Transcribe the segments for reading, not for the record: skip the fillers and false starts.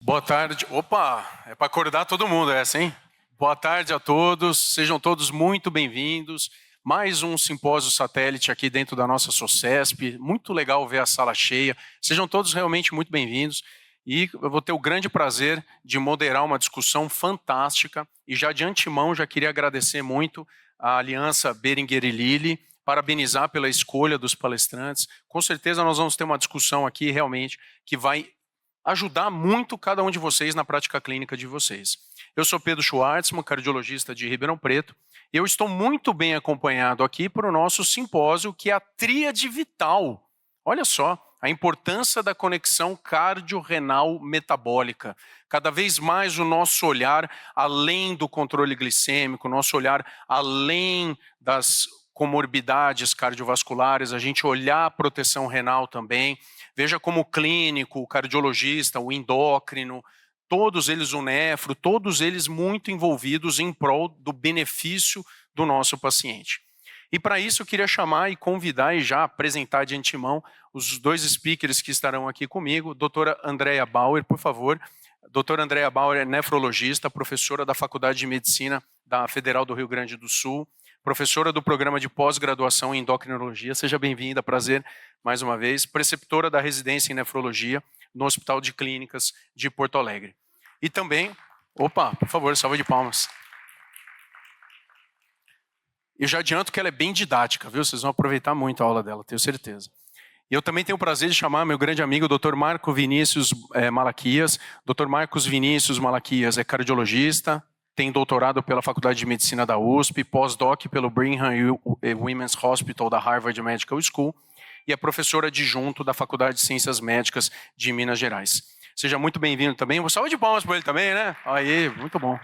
Boa tarde. Opa, é para acordar todo mundo essa, hein? Boa tarde a todos, sejam todos muito bem-vindos. Mais um simpósio satélite aqui dentro da nossa SOCESP. Muito legal ver a sala cheia. Sejam todos realmente muito bem-vindos. E eu vou ter o grande prazer de moderar uma discussão fantástica. E já de antemão, já queria agradecer muito a Aliança Beringer e Lilly, parabenizar pela escolha dos palestrantes. Com certeza nós vamos ter uma discussão aqui realmente que vai ajudar muito cada um de vocês na prática clínica de vocês. Eu sou Pedro Schwartzman, cardiologista de Ribeirão Preto, e eu estou muito bem acompanhado aqui para o nosso simpósio, que é a Tríade Vital. Olha só, a importância da conexão cardiorrenal metabólica. Cada vez mais o nosso olhar, além do controle glicêmico, o nosso olhar além das comorbidades cardiovasculares, a gente olhar a proteção renal também. Veja como o clínico, o cardiologista, o endócrino, todos eles, o nefro, todos eles muito envolvidos em prol do benefício do nosso paciente. E para isso eu queria chamar e convidar e já apresentar de antemão os dois speakers que estarão aqui comigo, doutora Andrea Bauer, por favor. Doutora Andrea Bauer é nefrologista, professora da Faculdade de Medicina da Federal do Rio Grande do Sul, professora do programa de pós-graduação em endocrinologia. Seja bem-vinda, prazer mais uma vez. Preceptora da residência em nefrologia no Hospital de Clínicas de Porto Alegre. E também, opa, por favor, salva de palmas. Eu já adianto que ela é bem didática, viu? Vocês vão aproveitar muito a aula dela, tenho certeza. E eu também tenho o prazer de chamar meu grande amigo, Dr. Marco Vinícius Malaquias. Dr. Marcos Vinícius Malaquias é cardiologista, tem doutorado pela Faculdade de Medicina da USP, pós-doc pelo Brigham Women's Hospital da Harvard Medical School e é professor adjunto da Faculdade de Ciências Médicas de Minas Gerais. Seja muito bem-vindo também. Uma salva de palmas para ele também, né? Aí, muito bom.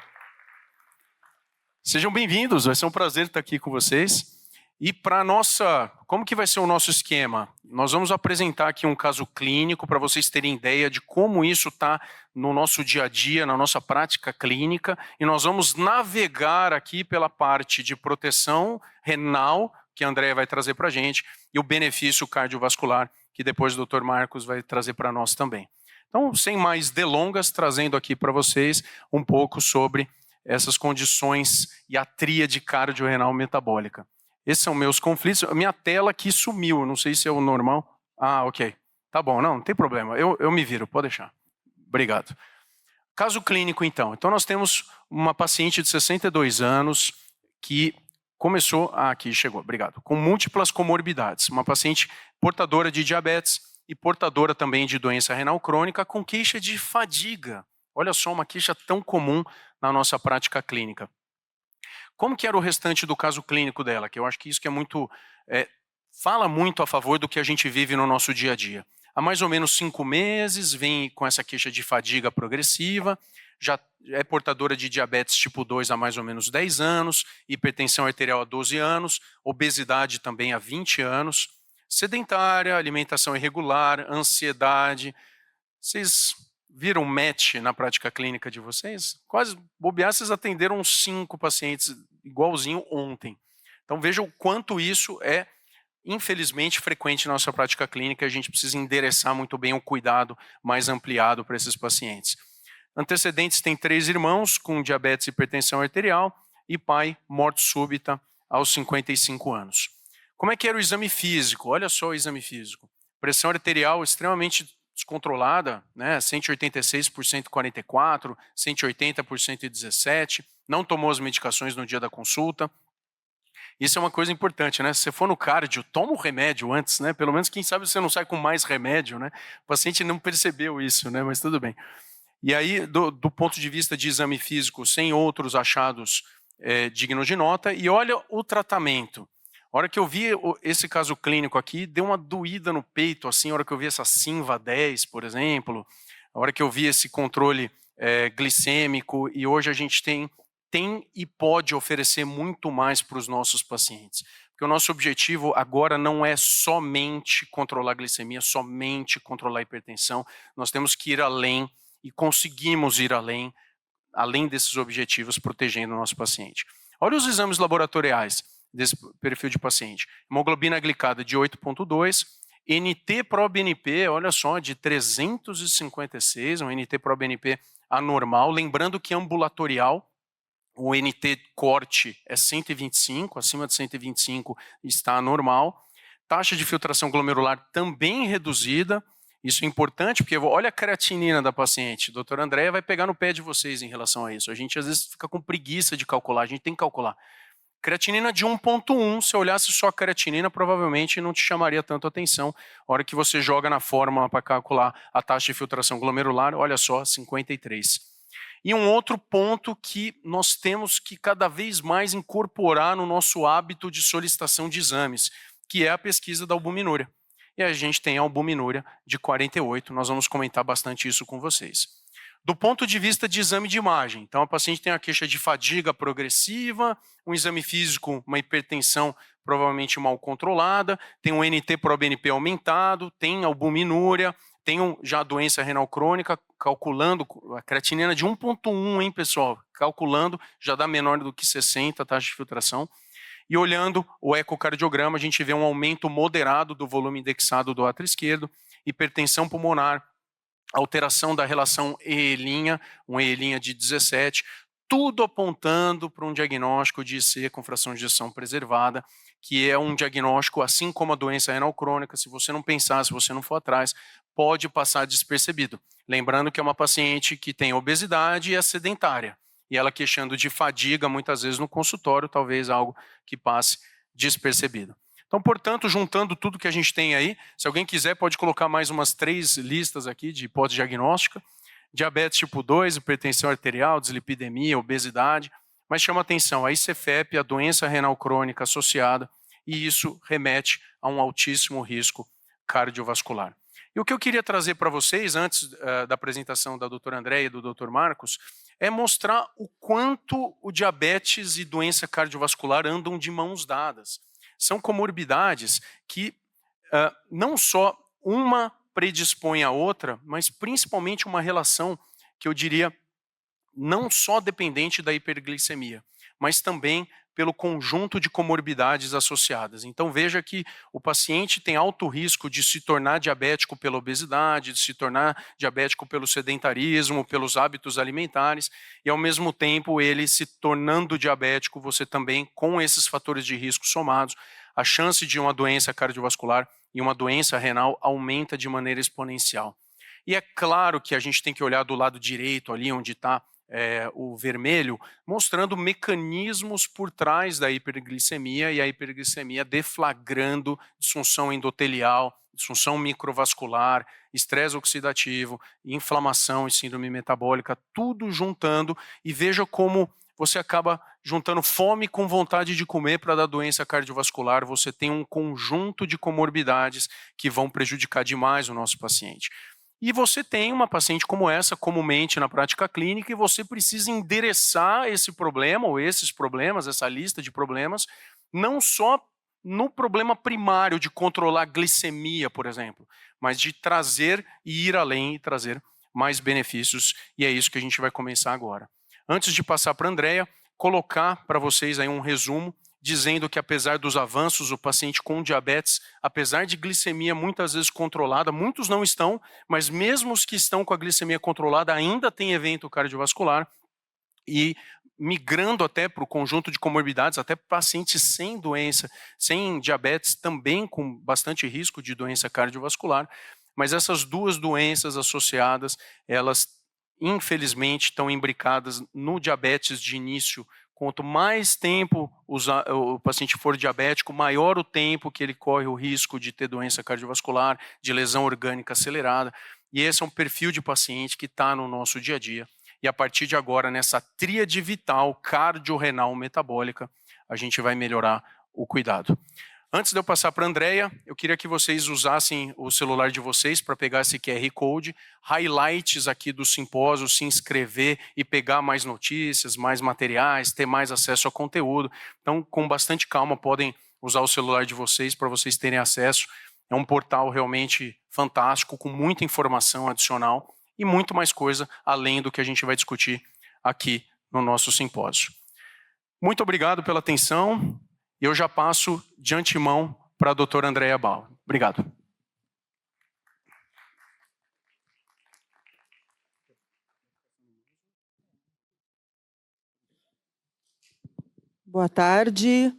Sejam bem-vindos, vai ser um prazer estar aqui com vocês. E para nossa, como que vai ser o nosso esquema? Nós vamos apresentar aqui um caso clínico para vocês terem ideia de como isso está no nosso dia a dia, na nossa prática clínica, e nós vamos navegar aqui pela parte de proteção renal, que a Andrea vai trazer para a gente, e o benefício cardiovascular, que depois o Dr. Marcos vai trazer para nós também. Então, sem mais delongas, trazendo aqui para vocês um pouco sobre essas condições e a tríade cardiorrenal metabólica. Esses são meus conflitos. A minha tela aqui sumiu, não sei se é o normal. Ah, ok. Tá bom, não tem problema. Eu me viro, pode deixar. Obrigado. Caso clínico, então. Então, nós temos uma paciente de 62 anos que começou... Ah, aqui chegou, obrigado. Com múltiplas comorbidades. Uma paciente portadora de diabetes e portadora também de doença renal crônica com queixa de fadiga. Olha só, uma queixa tão comum na nossa prática clínica. Como que era o restante do caso clínico dela? Que eu acho que isso que é muito, fala muito a favor do que a gente vive no nosso dia a dia. Há mais ou menos 5 meses, vem com essa queixa de fadiga progressiva, já é portadora de diabetes tipo 2 há mais ou menos 10 anos, hipertensão arterial há 12 anos, obesidade também há 20 anos, sedentária, alimentação irregular, ansiedade. Vocês viram match na prática clínica de vocês? Quase bobear, vocês atenderam uns 5 pacientes igualzinho ontem. Então vejam o quanto isso é, infelizmente, frequente na nossa prática clínica. A gente precisa endereçar muito bem o cuidado mais ampliado para esses pacientes. Antecedentes: tem 3 irmãos com diabetes e hipertensão arterial e pai morte súbita aos 55 anos. Como é que era o exame físico? Olha só o exame físico. Pressão arterial extremamente descontrolada, né? 186 por 144, 180 por 117, não tomou as medicações no dia da consulta. Isso é uma coisa importante, né? Se você for no cardio, toma o remédio antes, né? Pelo menos, quem sabe, você não sai com mais remédio, né? O paciente não percebeu isso, né? Mas tudo bem. E aí, do ponto de vista de exame físico, sem outros achados dignos de nota, e olha o tratamento. A hora que eu vi esse caso clínico aqui, deu uma doída no peito, assim, a hora que eu vi essa Simva 10, por exemplo, a hora que eu vi esse controle glicêmico, e hoje a gente tem e pode oferecer muito mais para os nossos pacientes. Porque o nosso objetivo agora não é somente controlar a glicemia, somente controlar a hipertensão, nós temos que ir além e conseguimos ir além desses objetivos, protegendo o nosso paciente. Olha os exames laboratoriais desse perfil de paciente. Hemoglobina glicada de 8,2 NT-proBNP, olha só, de 356, um NT-proBNP anormal, lembrando que ambulatorial, o NT corte é 125, acima de 125 está anormal. Taxa de filtração glomerular também reduzida. Isso é importante, porque olha a creatinina da paciente. A doutora Andréia vai pegar no pé de vocês em relação a isso. A gente às vezes fica com preguiça de calcular, a gente tem que calcular. Creatinina de 1,1, se eu olhasse só a creatinina, provavelmente não te chamaria tanto atenção. A hora que você joga na fórmula para calcular a taxa de filtração glomerular, olha só, 53. E um outro ponto que nós temos que cada vez mais incorporar no nosso hábito de solicitação de exames, que é a pesquisa da albuminúria. E a gente tem a albuminúria de 48, nós vamos comentar bastante isso com vocês. Do ponto de vista de exame de imagem, então a paciente tem a queixa de fadiga progressiva, um exame físico, uma hipertensão provavelmente mal controlada, tem um NT-proBNP aumentado, tem albuminúria, tem já a doença renal crônica, calculando a creatinina de 1,1, hein, pessoal? Calculando, já dá menor do que 60 a taxa de filtração. E olhando o ecocardiograma, a gente vê um aumento moderado do volume indexado do átrio esquerdo, hipertensão pulmonar, alteração da relação E', um E' de 17, tudo apontando para um diagnóstico de IC com fração de ejeção preservada, que é um diagnóstico, assim como a doença renal crônica, se você não pensar, se você não for atrás, pode passar despercebido. Lembrando que é uma paciente que tem obesidade e é sedentária, e ela queixando de fadiga, muitas vezes no consultório, talvez algo que passe despercebido. Então, portanto, juntando tudo que a gente tem aí, se alguém quiser pode colocar mais umas 3 listas aqui de hipótese diagnóstica, diabetes tipo 2, hipertensão arterial, dislipidemia, obesidade, mas chama atenção a ICFEP, a doença renal crônica associada, e isso remete a um altíssimo risco cardiovascular. E o que eu queria trazer para vocês, antes da apresentação da doutora Andréia e do doutor Marcos, é mostrar o quanto o diabetes e doença cardiovascular andam de mãos dadas. São comorbidades que não só uma predispõe a outra, mas principalmente uma relação que eu diria não só dependente da hiperglicemia, mas também pelo conjunto de comorbidades associadas. Então veja que o paciente tem alto risco de se tornar diabético pela obesidade, de se tornar diabético pelo sedentarismo, pelos hábitos alimentares, e ao mesmo tempo ele se tornando diabético, você também, com esses fatores de risco somados, a chance de uma doença cardiovascular e uma doença renal aumenta de maneira exponencial. E é claro que a gente tem que olhar do lado direito, ali onde está o vermelho, mostrando mecanismos por trás da hiperglicemia e a hiperglicemia deflagrando disfunção endotelial, disfunção microvascular, estresse oxidativo, inflamação e síndrome metabólica, tudo juntando, e veja como você acaba juntando fome com vontade de comer para dar doença cardiovascular, você tem um conjunto de comorbidades que vão prejudicar demais o nosso paciente. E você tem uma paciente como essa, comumente na prática clínica, e você precisa endereçar esse problema, ou esses problemas, essa lista de problemas, não só no problema primário de controlar a glicemia, por exemplo, mas de trazer e ir além e trazer mais benefícios, e é isso que a gente vai começar agora. Antes de passar para a Andréia, colocar para vocês aí um resumo, dizendo que apesar dos avanços, o paciente com diabetes, apesar de glicemia muitas vezes controlada, muitos não estão, mas mesmo os que estão com a glicemia controlada ainda tem evento cardiovascular, e migrando até para o conjunto de comorbidades, até pacientes sem doença, sem diabetes, também com bastante risco de doença cardiovascular, mas essas duas doenças associadas, elas infelizmente estão imbricadas no diabetes de início. Quanto mais tempo o paciente for diabético, maior o tempo que ele corre o risco de ter doença cardiovascular, de lesão orgânica acelerada. E esse é um perfil de paciente que está no nosso dia a dia. E a partir de agora, nessa tríade vital cardiorrenal metabólica, a gente vai melhorar o cuidado. Antes de eu passar para a Andréia, eu queria que vocês usassem o celular de vocês para pegar esse QR Code, highlights aqui do simpósio, se inscrever e pegar mais notícias, mais materiais, ter mais acesso ao conteúdo. Então, com bastante calma, podem usar o celular de vocês para vocês terem acesso. É um portal realmente fantástico, com muita informação adicional e muito mais coisa, além do que a gente vai discutir aqui no nosso simpósio. Muito obrigado pela atenção. Eu já passo de antemão para a doutora Andréia Bal. Obrigado. Boa tarde.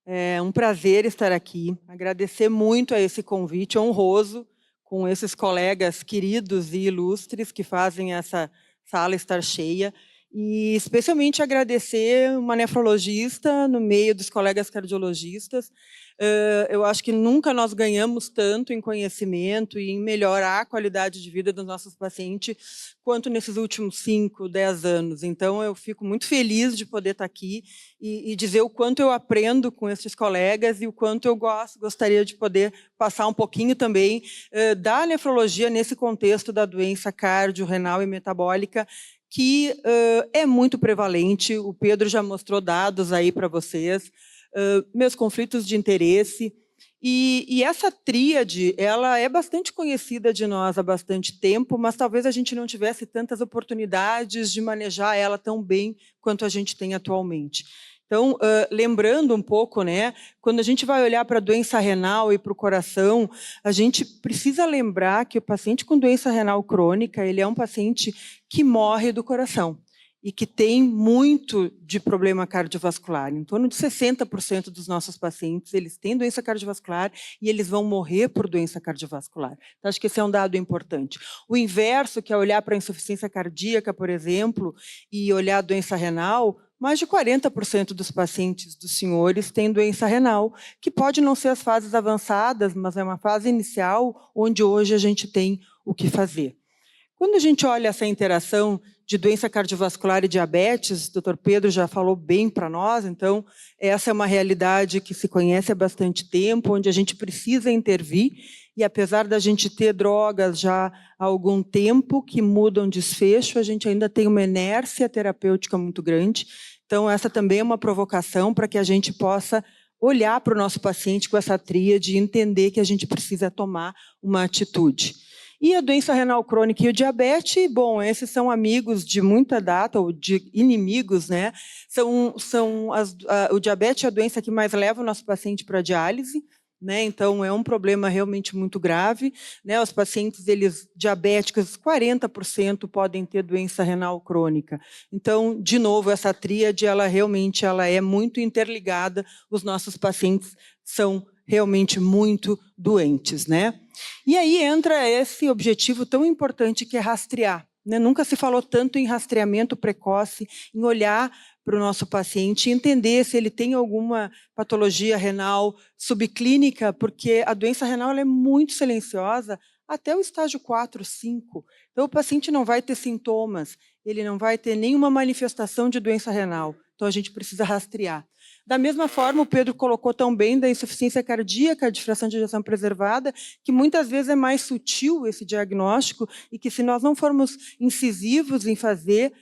É um prazer estar aqui. Agradecer muito a esse convite honroso com esses colegas queridos e ilustres que fazem essa sala estar cheia. E especialmente agradecer uma nefrologista no meio dos colegas cardiologistas. Eu acho que nunca nós ganhamos tanto em conhecimento e em melhorar a qualidade de vida dos nossos pacientes quanto nesses últimos 5, 10 anos. Então, eu fico muito feliz de poder estar aqui e dizer o quanto eu aprendo com esses colegas e o quanto eu gostaria de poder passar um pouquinho também da nefrologia nesse contexto da doença cardiorrenal e metabólica, que é muito prevalente. O Pedro já mostrou dados aí para vocês, meus conflitos de interesse. E essa tríade, ela é bastante conhecida de nós há bastante tempo, mas talvez a gente não tivesse tantas oportunidades de manejar ela tão bem quanto a gente tem atualmente. Então, lembrando um pouco, né, quando a gente vai olhar para a doença renal e para o coração, a gente precisa lembrar que o paciente com doença renal crônica, ele é um paciente que morre do coração e que tem muito de problema cardiovascular. Em torno de 60% dos nossos pacientes, eles têm doença cardiovascular e eles vão morrer por doença cardiovascular. Então, acho que esse é um dado importante. O inverso, que é olhar para a insuficiência cardíaca, por exemplo, e olhar a doença renal, mais de 40% dos pacientes dos senhores têm doença renal, que pode não ser as fases avançadas, mas é uma fase inicial onde hoje a gente tem o que fazer. Quando a gente olha essa interação de doença cardiovascular e diabetes, o Dr. Pedro já falou bem para nós, então essa é uma realidade que se conhece há bastante tempo, onde a gente precisa intervir, e apesar da gente ter drogas já há algum tempo que mudam desfecho, a gente ainda tem uma inércia terapêutica muito grande. Então essa também é uma provocação para que a gente possa olhar para o nosso paciente com essa tríade e entender que a gente precisa tomar uma atitude. E a doença renal crônica e o diabetes, bom, esses são amigos de muita data, ou de inimigos, né? O diabetes é a doença que mais leva o nosso paciente para a diálise, né? Então, é um problema realmente muito grave, né? Os pacientes diabéticos, 40% podem ter doença renal crônica. Então, de novo, essa tríade, ela realmente é muito interligada, os nossos pacientes são realmente muito doentes, né? E aí entra esse objetivo tão importante que é rastrear, né? Nunca se falou tanto em rastreamento precoce, em olhar para o nosso paciente e entender se ele tem alguma patologia renal subclínica, porque a doença renal ela é muito silenciosa até o estágio 4, 5. Então, o paciente não vai ter sintomas, ele não vai ter nenhuma manifestação de doença renal. Então, a gente precisa rastrear. Da mesma forma, o Pedro colocou tão bem da insuficiência cardíaca, de fração de ejeção preservada, que muitas vezes é mais sutil esse diagnóstico e que, se nós não formos incisivos em fazer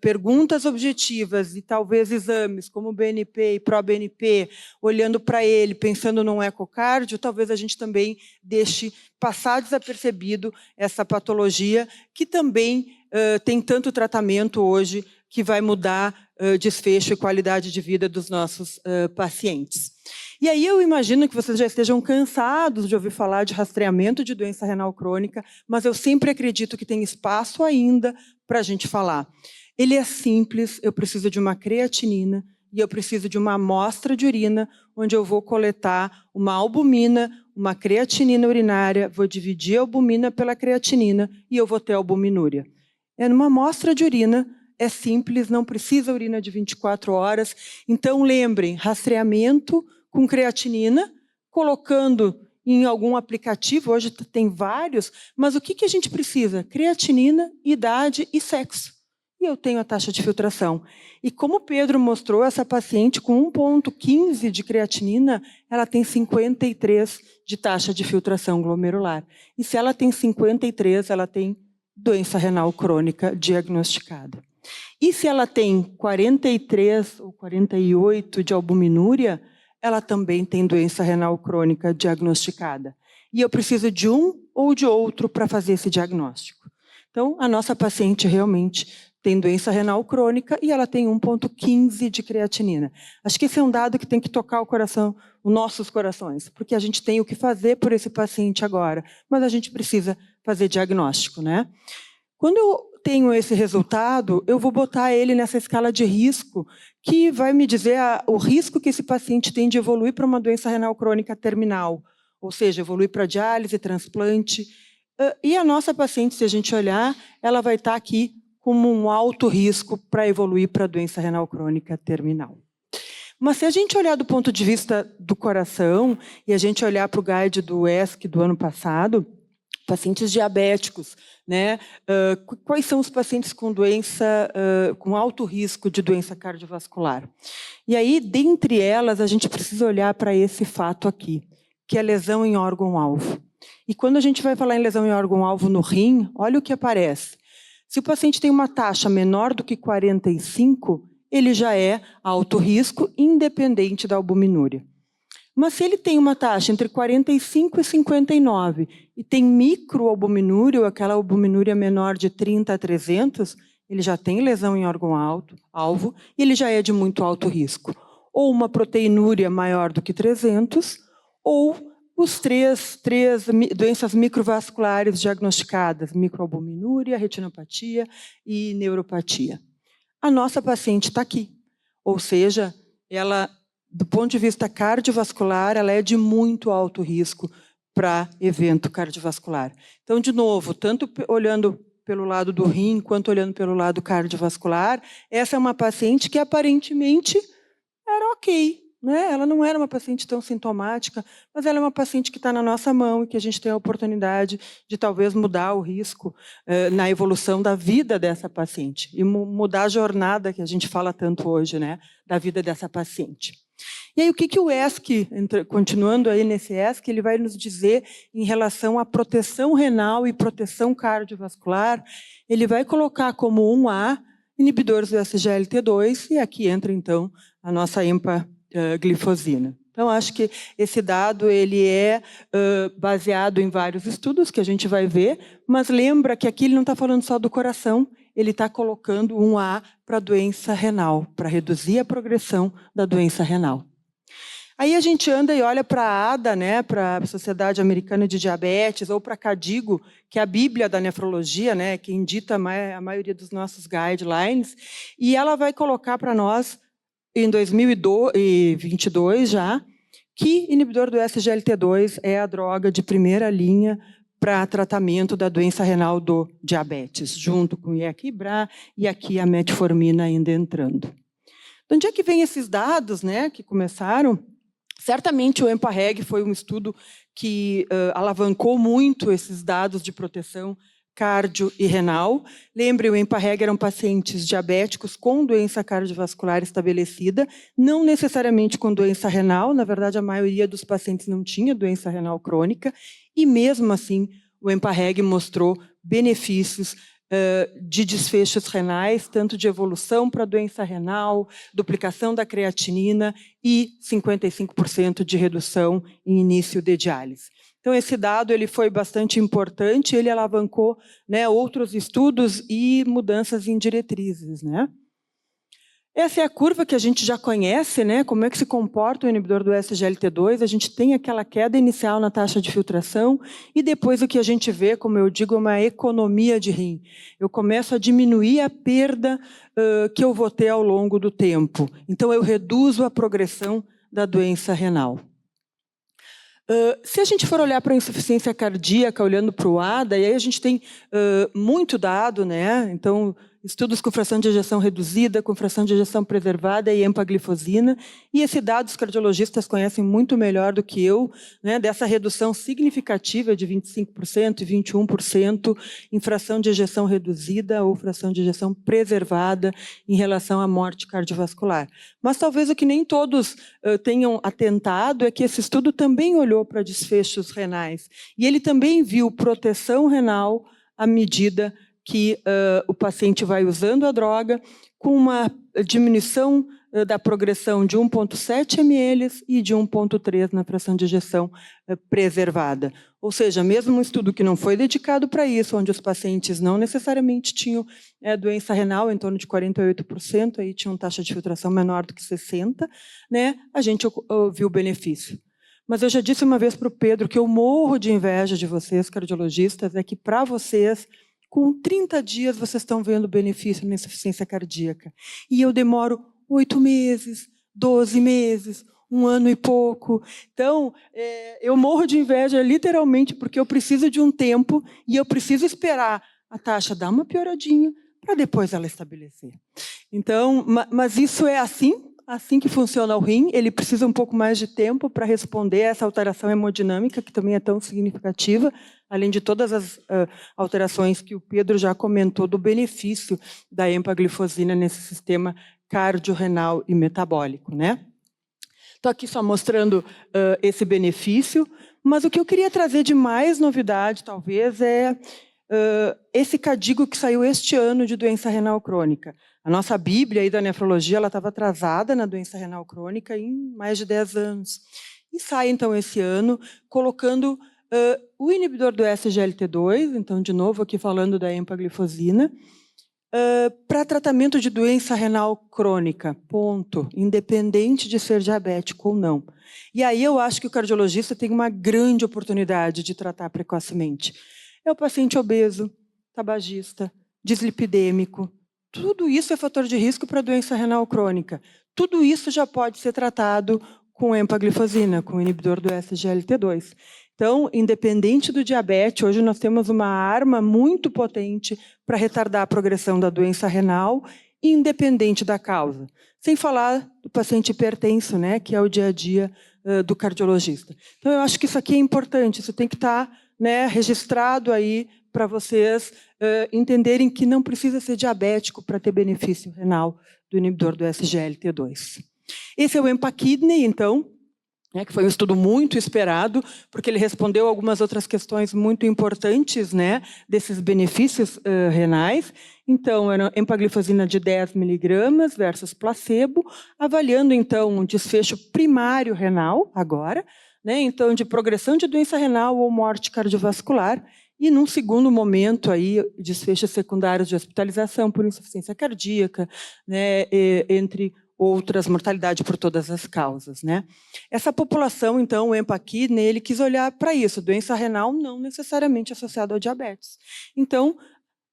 perguntas objetivas e talvez exames como o BNP e pró-BNP, olhando para ele, pensando num ecocardio, talvez a gente também deixe passar desapercebido essa patologia que também tem tanto tratamento hoje que vai mudar desfecho e qualidade de vida dos nossos pacientes. E aí eu imagino que vocês já estejam cansados de ouvir falar de rastreamento de doença renal crônica, mas eu sempre acredito que tem espaço ainda para a gente falar. Ele é simples, eu preciso de uma creatinina e eu preciso de uma amostra de urina, onde eu vou coletar uma albumina, uma creatinina urinária, vou dividir a albumina pela creatinina e eu vou ter albuminúria. É numa amostra de urina, é simples, não precisa urina de 24 horas. Então, lembrem, rastreamento com creatinina, colocando em algum aplicativo, hoje tem vários, mas o que a gente precisa? Creatinina, idade e sexo. E eu tenho a taxa de filtração. E como o Pedro mostrou, essa paciente com 1,15 de creatinina, ela tem 53 de taxa de filtração glomerular. E se ela tem 53, ela tem doença renal crônica diagnosticada. E se ela tem 43 ou 48 de albuminúria, ela também tem doença renal crônica diagnosticada. E eu preciso de um ou de outro para fazer esse diagnóstico. Então, a nossa paciente realmente tem doença renal crônica e ela tem 1,15 de creatinina. Acho que esse é um dado que tem que tocar o coração, os nossos corações, porque a gente tem o que fazer por esse paciente agora, mas a gente precisa fazer diagnóstico, né? Quando eu tenho esse resultado, eu vou botar ele nessa escala de risco, que vai me dizer o risco que esse paciente tem de evoluir para uma doença renal crônica terminal, ou seja, evoluir para diálise, transplante. E a nossa paciente, se a gente olhar, ela vai estar aqui como um alto risco para evoluir para a doença renal crônica terminal. Mas se a gente olhar do ponto de vista do coração, e a gente olhar para o guide do ESC do ano passado, pacientes diabéticos, né? Quais são os pacientes com doença, com alto risco de doença cardiovascular? E aí, dentre elas, a gente precisa olhar para esse fato aqui, que é lesão em órgão-alvo. E quando a gente vai falar em lesão em órgão-alvo no rim, olha o que aparece. Se o paciente tem uma taxa menor do que 45, ele já é alto risco, independente da albuminúria. Mas se ele tem uma taxa entre 45 e 59 e tem microalbuminúria, ou aquela albuminúria menor de 30 a 300, ele já tem lesão em órgão-alvo e ele já é de muito alto risco. Ou uma proteinúria maior do que 300, ou os três doenças microvasculares diagnosticadas, microalbuminúria, retinopatia e neuropatia. A nossa paciente está aqui, ou seja, ela, do ponto de vista cardiovascular, ela é de muito alto risco para evento cardiovascular. Então, de novo, tanto olhando pelo lado do rim, quanto olhando pelo lado cardiovascular, essa é uma paciente que aparentemente era ok, né? Ela não era uma paciente tão sintomática, mas ela é uma paciente que está na nossa mão e que a gente tem a oportunidade de talvez mudar o risco na evolução da vida dessa paciente e mudar a jornada que a gente fala tanto hoje, né, da vida dessa paciente. E aí o que o ESC, continuando aí nesse ESC, ele vai nos dizer em relação à proteção renal e proteção cardiovascular? Ele vai colocar como 1A inibidores do SGLT2 e aqui entra então a nossa empaglifosina. Então, acho que esse dado ele é baseado em vários estudos que a gente vai ver, mas lembra que aqui ele não está falando só do coração, ele está colocando 1A para a doença renal, para reduzir a progressão da doença renal. Aí a gente anda e olha para a ADA, né, para a Sociedade Americana de Diabetes, ou para a KDIGO, que é a Bíblia da nefrologia, né, que dita a maioria dos nossos guidelines, e ela vai colocar para nós, em 2022 já, que inibidor do SGLT2 é a droga de primeira linha para tratamento da doença renal do diabetes, junto com o Iequibra e aqui a metformina ainda entrando. De onde é que vem esses dados, né, que começaram? Certamente o EMPA-REG foi um estudo que alavancou muito esses dados de proteção cardio e renal. Lembre, o EMPA-REG eram pacientes diabéticos com doença cardiovascular estabelecida, não necessariamente com doença renal, na verdade a maioria dos pacientes não tinha doença renal crônica, e mesmo assim o EMPA-REG mostrou benefícios de desfechos renais, tanto de evolução para doença renal, duplicação da creatinina e 55% de redução em início de diálise. Então, esse dado ele foi bastante importante, ele alavancou, né, outros estudos e mudanças em diretrizes, né? Essa é a curva que a gente já conhece, né? Como é que se comporta o inibidor do SGLT2. A gente tem aquela queda inicial na taxa de filtração e depois o que a gente vê, como eu digo, é uma economia de rim. Eu começo a diminuir a perda que eu vou ter ao longo do tempo. Então, eu reduzo a progressão da doença renal. Se a gente for olhar para a insuficiência cardíaca, olhando para o ADA, e aí a gente tem muito dado, né? Então, estudos com fração de ejeção reduzida, com fração de ejeção preservada e empaglifosina. E esse dado os cardiologistas conhecem muito melhor do que eu, né, dessa redução significativa de 25% e 21% em fração de ejeção reduzida ou fração de ejeção preservada em relação à morte cardiovascular. Mas talvez o que nem todos tenham atentado é que esse estudo também olhou para desfechos renais. E ele também viu proteção renal à medida que o paciente vai usando a droga, com uma diminuição da progressão de 1,7 ml e de 1,3 na fração de ejeção preservada. Ou seja, mesmo um estudo que não foi dedicado para isso, onde os pacientes não necessariamente tinham doença renal, em torno de 48%, aí tinham taxa de filtração menor do que 60%, né, a gente viu o benefício. Mas eu já disse uma vez para o Pedro que eu morro de inveja de vocês, cardiologistas, é que para vocês com 30 dias vocês estão vendo benefício na insuficiência cardíaca. E eu demoro 8 meses, 12 meses, 1 ano e pouco. Então, eu morro de inveja, literalmente, porque eu preciso de um tempo e eu preciso esperar a taxa dar uma pioradinha para depois ela estabelecer. Então, mas isso é assim que funciona o rim. Ele precisa um pouco mais de tempo para responder a essa alteração hemodinâmica, que também é tão significativa, além de todas as alterações que o Pedro já comentou do benefício da empaglifosina nesse sistema cardiorrenal e metabólico, né? Estou aqui só mostrando esse benefício, mas o que eu queria trazer de mais novidade, talvez, é esse CADIGO que saiu este ano de doença renal crônica. A nossa Bíblia aí da nefrologia estava atrasada na doença renal crônica em mais de 10 anos. E sai, então, esse ano, colocando o inibidor do SGLT2, então, de novo, aqui falando da empaglifosina, para tratamento de doença renal crônica, ponto, independente de ser diabético ou não. E aí eu acho que o cardiologista tem uma grande oportunidade de tratar precocemente. É o paciente obeso, tabagista, dislipidêmico. Tudo isso é fator de risco para doença renal crônica. Tudo isso já pode ser tratado com empaglifosina, com o inibidor do SGLT2. Então, independente do diabetes, hoje nós temos uma arma muito potente para retardar a progressão da doença renal, independente da causa. Sem falar do paciente hipertenso, né, que é o dia a dia do cardiologista. Então, eu acho que isso aqui é importante, isso tem que estar, né, registrado aí para vocês entenderem que não precisa ser diabético para ter benefício renal do inibidor do SGLT2. Esse é o EMPA-KIDNEY, então, que foi um estudo muito esperado, porque ele respondeu algumas outras questões muito importantes, né, desses benefícios renais. Então, era empaglifosina de 10 miligramas versus placebo, avaliando, então, um desfecho primário renal, agora, né, então, de progressão de doença renal ou morte cardiovascular, e, num segundo momento, aí, desfechos secundários de hospitalização por insuficiência cardíaca, né, entre outras, mortalidade por todas as causas, né? Essa população, então, o EMPA-KIDNEY, ele quis olhar para isso, doença renal não necessariamente associada ao diabetes. Então,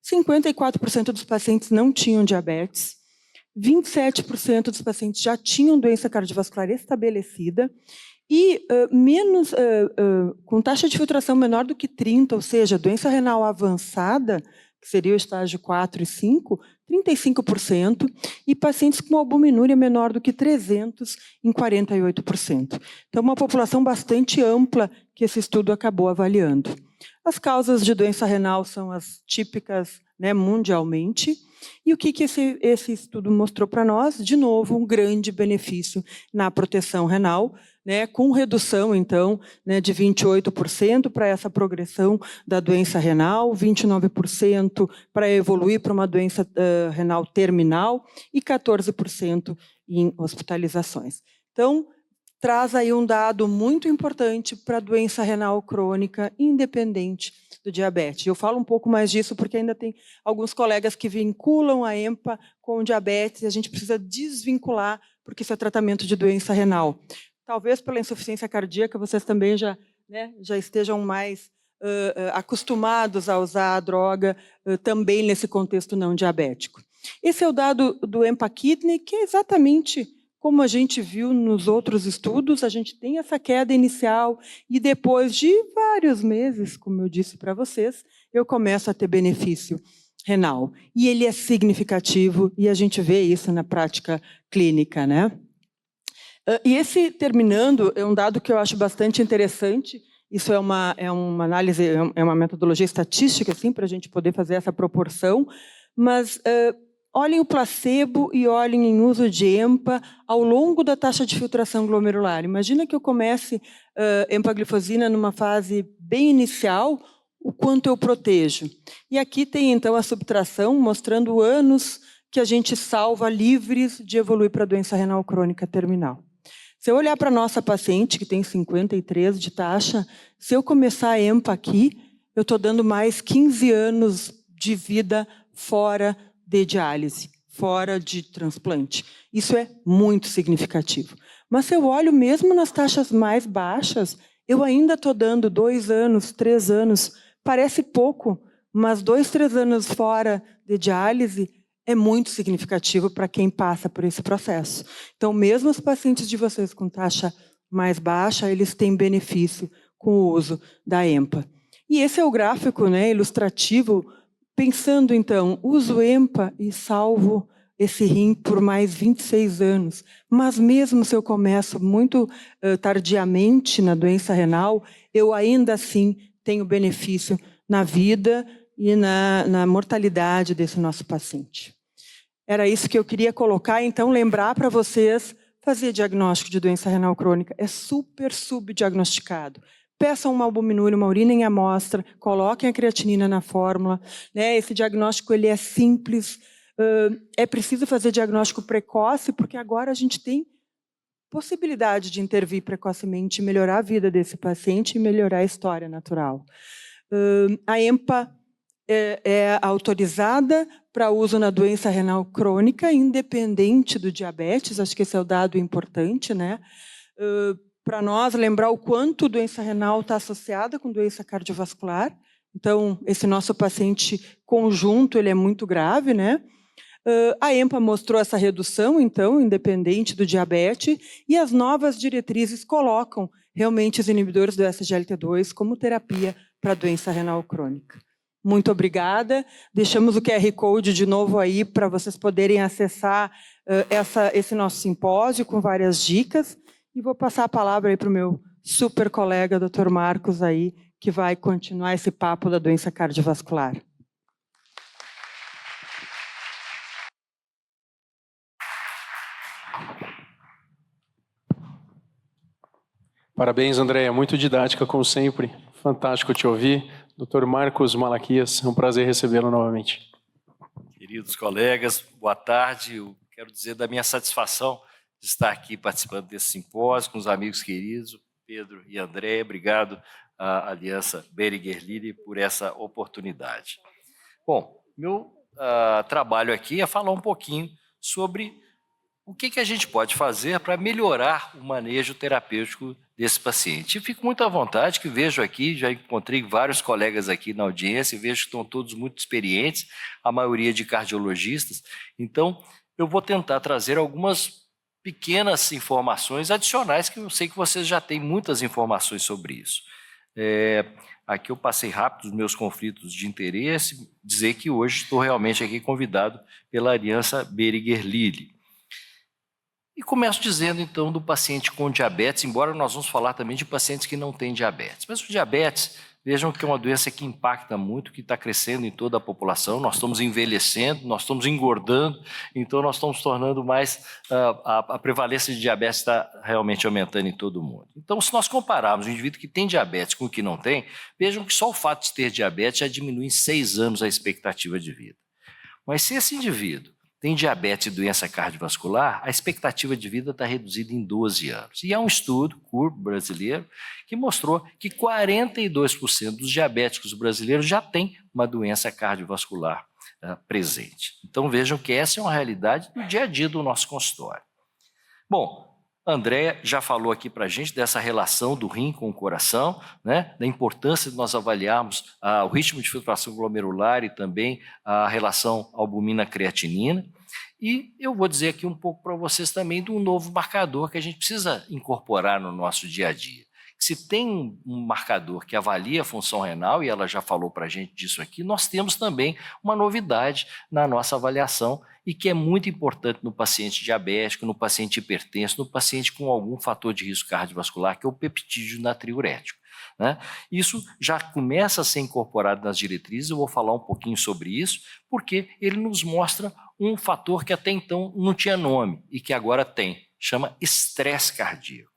54% dos pacientes não tinham diabetes, 27% dos pacientes já tinham doença cardiovascular estabelecida, e com taxa de filtração menor do que 30, ou seja, doença renal avançada, que seria o estágio 4 e 5, 35%, e pacientes com albuminúria menor do que 300, em 48%. Então, uma população bastante ampla que esse estudo acabou avaliando. As causas de doença renal são as típicas, né, mundialmente. E o que esse estudo mostrou para nós? De novo, um grande benefício na proteção renal, né, com redução, então, né, de 28% para essa progressão da doença renal, 29% para evoluir para uma doença renal terminal e 14% em hospitalizações. Então, traz aí um dado muito importante para a doença renal crônica, independente do diabetes. Eu falo um pouco mais disso porque ainda tem alguns colegas que vinculam a EMPA com o diabetes e a gente precisa desvincular, porque isso é tratamento de doença renal. Talvez pela insuficiência cardíaca vocês também já estejam mais acostumados a usar a droga também nesse contexto não diabético. Esse é o dado do EMPA-KIDNEY, que é exatamente como a gente viu nos outros estudos. A gente tem essa queda inicial e depois de vários meses, como eu disse para vocês, eu começo a ter benefício renal. E ele é significativo e a gente vê isso na prática clínica, né? E esse, terminando, é um dado que eu acho bastante interessante. Isso é uma análise, é uma metodologia estatística, assim, para a gente poder fazer essa proporção. Mas olhem o placebo e olhem em uso de EMPA ao longo da taxa de filtração glomerular. Imagina que eu comece empaglifosina numa fase bem inicial, o quanto eu protejo. E aqui tem, então, a subtração, mostrando anos que a gente salva livres de evoluir para a doença renal crônica terminal. Se eu olhar para a nossa paciente, que tem 53 de taxa, se eu começar a EMPA aqui, eu estou dando mais 15 anos de vida fora de diálise, fora de transplante. Isso é muito significativo. Mas se eu olho mesmo nas taxas mais baixas, eu ainda estou dando 2 anos, 3 anos. Parece pouco, mas 2, 3 anos fora de diálise é muito significativo para quem passa por esse processo. Então, mesmo os pacientes de vocês com taxa mais baixa, eles têm benefício com o uso da EMPA. E esse é o gráfico, né, ilustrativo, pensando, então, uso EMPA e salvo esse rim por mais 26 anos. Mas mesmo se eu começo muito tardiamente na doença renal, eu ainda assim tenho benefício na vida e na mortalidade desse nosso paciente. Era isso que eu queria colocar, então, lembrar para vocês, fazer diagnóstico de doença renal crônica é super subdiagnosticado. Peçam uma albuminúria, uma urina em amostra, coloquem a creatinina na fórmula, né? Esse diagnóstico ele é simples, é preciso fazer diagnóstico precoce, porque agora a gente tem possibilidade de intervir precocemente, melhorar a vida desse paciente e melhorar a história natural. A EMPA é autorizada para uso na doença renal crônica, independente do diabetes, acho que esse é o dado importante, né? Para nós, lembrar o quanto doença renal está associada com doença cardiovascular. Então, esse nosso paciente conjunto, ele é muito grave, né? A EMPA mostrou essa redução, então, independente do diabetes, e as novas diretrizes colocam realmente os inibidores do SGLT2 como terapia para doença renal crônica. Muito obrigada. Deixamos o QR Code de novo aí para vocês poderem acessar esse nosso simpósio com várias dicas. E vou passar a palavra aí para o meu super colega, Dr. Marcos, aí, que vai continuar esse papo da doença cardiovascular. Parabéns, Andréia. Muito didática, como sempre. Fantástico te ouvir. Dr. Marcos Malaquias, é um prazer recebê-lo novamente. Queridos colegas, boa tarde. Eu quero dizer da minha satisfação de estar aqui participando desse simpósio com os amigos queridos, Pedro e Andréia. Obrigado à Aliança Boehringer-Ingelheim por essa oportunidade. Bom, meu trabalho aqui é falar um pouquinho sobre o que a gente pode fazer para melhorar o manejo terapêutico desse paciente. Eu fico muito à vontade, que vejo aqui, já encontrei vários colegas aqui na audiência, e vejo que estão todos muito experientes, a maioria de cardiologistas. Então, eu vou tentar trazer algumas pequenas informações adicionais, que eu sei que vocês já têm muitas informações sobre isso. Aqui eu passei rápido os meus conflitos de interesse, dizer que hoje estou realmente aqui convidado pela Aliança Boehringer-Ingelheim. E começo dizendo, então, do paciente com diabetes, embora nós vamos falar também de pacientes que não têm diabetes. Mas o diabetes, vejam que é uma doença que impacta muito, que está crescendo em toda a população, nós estamos envelhecendo, nós estamos engordando, então nós estamos tornando mais... a prevalência de diabetes está realmente aumentando em todo o mundo. Então, se nós compararmos o indivíduo que tem diabetes com o que não tem, vejam que só o fato de ter diabetes já diminui em 6 anos a expectativa de vida. Mas se esse indivíduo tem diabetes e doença cardiovascular, a expectativa de vida está reduzida em 12 anos. E há um estudo, CURB brasileiro, que mostrou que 42% dos diabéticos brasileiros já têm uma doença cardiovascular presente. Então vejam que essa é uma realidade do dia a dia do nosso consultório. Bom, a Andréia já falou aqui para a gente dessa relação do rim com o coração, né? Da importância de nós avaliarmos o ritmo de filtração glomerular e também a relação albumina-creatinina. E eu vou dizer aqui um pouco para vocês também de um novo marcador que a gente precisa incorporar no nosso dia a dia. Se tem um marcador que avalia a função renal, e ela já falou para a gente disso aqui, nós temos também uma novidade na nossa avaliação e que é muito importante no paciente diabético, no paciente hipertenso, no paciente com algum fator de risco cardiovascular, que é o peptídeo natriurético, né? Isso já começa a ser incorporado nas diretrizes, eu vou falar um pouquinho sobre isso, porque ele nos mostra um fator que até então não tinha nome e que agora tem, chama estresse cardíaco.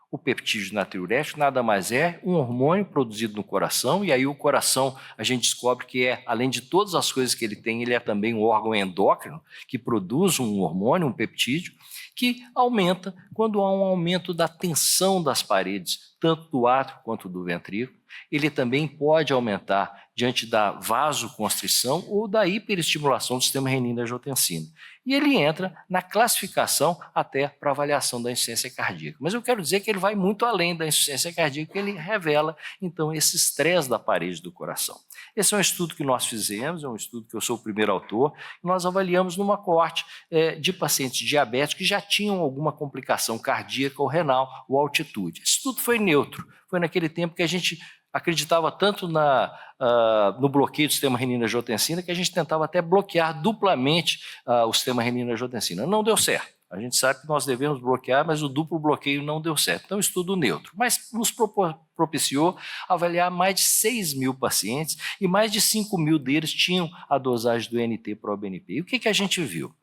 O peptídeo natriurético nada mais é um hormônio produzido no coração, e aí o coração a gente descobre que além de todas as coisas que ele tem, ele é também um órgão endócrino que produz um hormônio, um peptídeo, que aumenta quando há um aumento da tensão das paredes, tanto do átrio quanto do ventrículo. Ele também pode aumentar diante da vasoconstrição ou da hiperestimulação do sistema renina-angiotensina. E ele entra na classificação até para avaliação da insuficiência cardíaca. Mas eu quero dizer que ele vai muito além da insuficiência cardíaca, ele revela, então, esse estresse da parede do coração. Esse é um estudo que nós fizemos, é um estudo que eu sou o primeiro autor, e nós avaliamos numa coorte de pacientes diabéticos que já tinham alguma complicação cardíaca ou renal ou altitude. Esse estudo foi neutro, foi naquele tempo que a gente acreditava tanto no bloqueio do sistema renina-angiotensina que a gente tentava até bloquear duplamente o sistema renina-angiotensina. Não deu certo. A gente sabe que nós devemos bloquear, mas o duplo bloqueio não deu certo. Então, estudo neutro. Mas nos propiciou avaliar mais de 6.000 pacientes e mais de 5.000 deles tinham a dosagem do NT-proBNP. E o que a gente viu?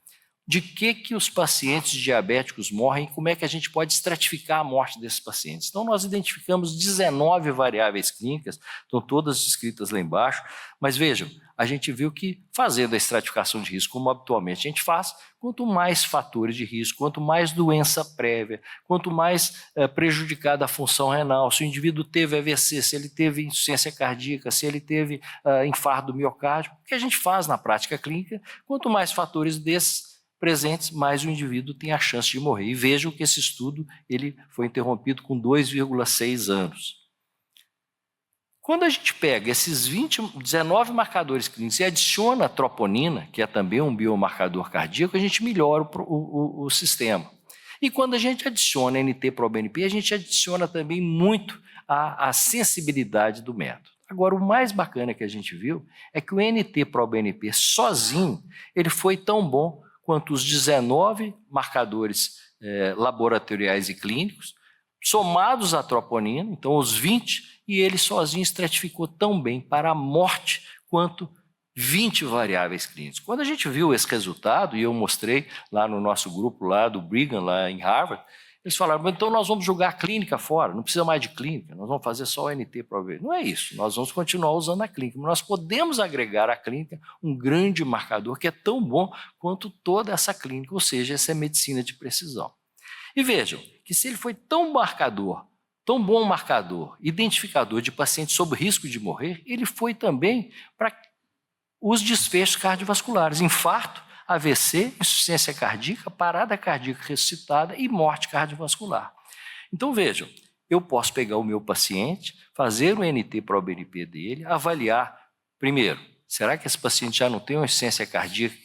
De que os pacientes diabéticos morrem e como é que a gente pode estratificar a morte desses pacientes. Então, nós identificamos 19 variáveis clínicas, estão todas descritas lá embaixo, mas vejam, a gente viu que fazendo a estratificação de risco, como habitualmente a gente faz, quanto mais fatores de risco, quanto mais doença prévia, quanto mais prejudicada a função renal, se o indivíduo teve AVC, se ele teve insuficiência cardíaca, se ele teve infarto do miocárdio, o que a gente faz na prática clínica, quanto mais fatores desses presentes, mais o indivíduo tem a chance de morrer. E vejam que esse estudo ele foi interrompido com 2,6 anos. Quando a gente pega esses 19 marcadores clínicos e adiciona a troponina, que é também um biomarcador cardíaco, a gente melhora o sistema. E quando a gente adiciona NT-proBNP, a gente adiciona também muito a sensibilidade do método. Agora, o mais bacana que a gente viu é que o NT-proBNP sozinho, ele foi tão bom quanto os 19 marcadores laboratoriais e clínicos, somados à troponina, então os 20, e ele sozinho estratificou tão bem para a morte quanto 20 variáveis clínicas. Quando a gente viu esse resultado, e eu mostrei lá no nosso grupo lá do Brigham, lá em Harvard, eles falaram, então nós vamos jogar a clínica fora, não precisa mais de clínica, nós vamos fazer só o NT-proBNP. Não é isso, nós vamos continuar usando a clínica, mas nós podemos agregar à clínica um grande marcador que é tão bom quanto toda essa clínica, ou seja, essa é medicina de precisão. E vejam que se ele foi tão bom marcador, identificador de pacientes sob risco de morrer, ele foi também para os desfechos cardiovasculares, infarto, AVC, insuficiência cardíaca, parada cardíaca ressuscitada e morte cardiovascular. Então vejam, eu posso pegar o meu paciente, fazer o NT-proBNP dele, avaliar, primeiro, será que esse paciente já não tem uma insuficiência cardíaca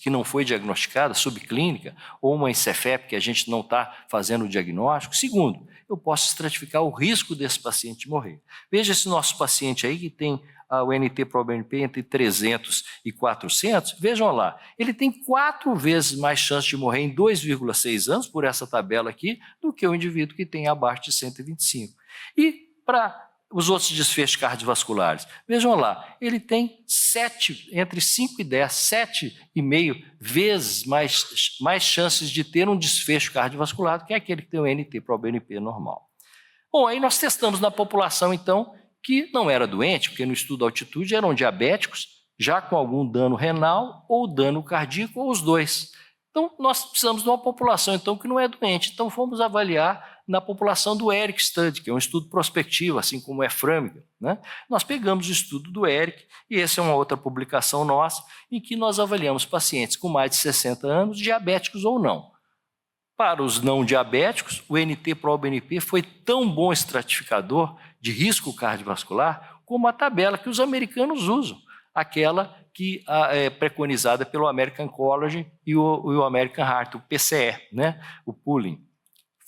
que não foi diagnosticada, subclínica, ou uma encefep que a gente não está fazendo o diagnóstico? Segundo, eu posso estratificar o risco desse paciente morrer. Veja esse nosso paciente aí que tem o NT-proBNP entre 300 e 400, vejam lá, ele tem 4 vezes mais chance de morrer em 2,6 anos, por essa tabela aqui, do que o indivíduo que tem abaixo de 125. E para os outros desfechos cardiovasculares, vejam lá, ele tem entre 5 e 10, 7,5 vezes mais chances de ter um desfecho cardiovascular do que aquele que tem o NT-proBNP normal. Bom, aí nós testamos na população, então, que não era doente, porque no estudo altitude eram diabéticos, já com algum dano renal ou dano cardíaco, ou os dois. Então, nós precisamos de uma população, então, que não é doente. Então, fomos avaliar na população do ERIC Study, que é um estudo prospectivo, assim como é Framingham, né? Nós pegamos o estudo do ERIC, e essa é uma outra publicação nossa, em que nós avaliamos pacientes com mais de 60 anos, diabéticos ou não. Para os não diabéticos, o NT-proBNP foi tão bom estratificador de risco cardiovascular como a tabela que os americanos usam, aquela que é preconizada pelo American College e o American Heart, o PCE, né? O pooling.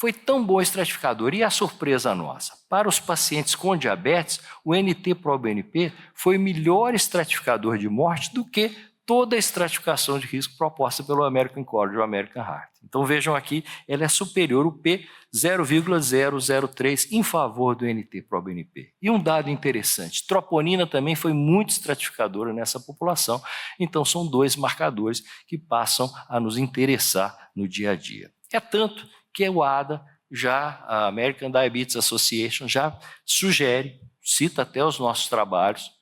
Foi tão bom estratificador. E a surpresa nossa? Para os pacientes com diabetes, o NT-proBNP foi melhor estratificador de morte do que toda a estratificação de risco proposta pelo American College e o American Heart. Então vejam aqui, ela é superior, o P 0,003 em favor do NT-proBNP. E um dado interessante, troponina também foi muito estratificadora nessa população, então são 2 marcadores que passam a nos interessar no dia a dia. É tanto que o ADA, a American Diabetes Association, já sugere, cita até os nossos trabalhos,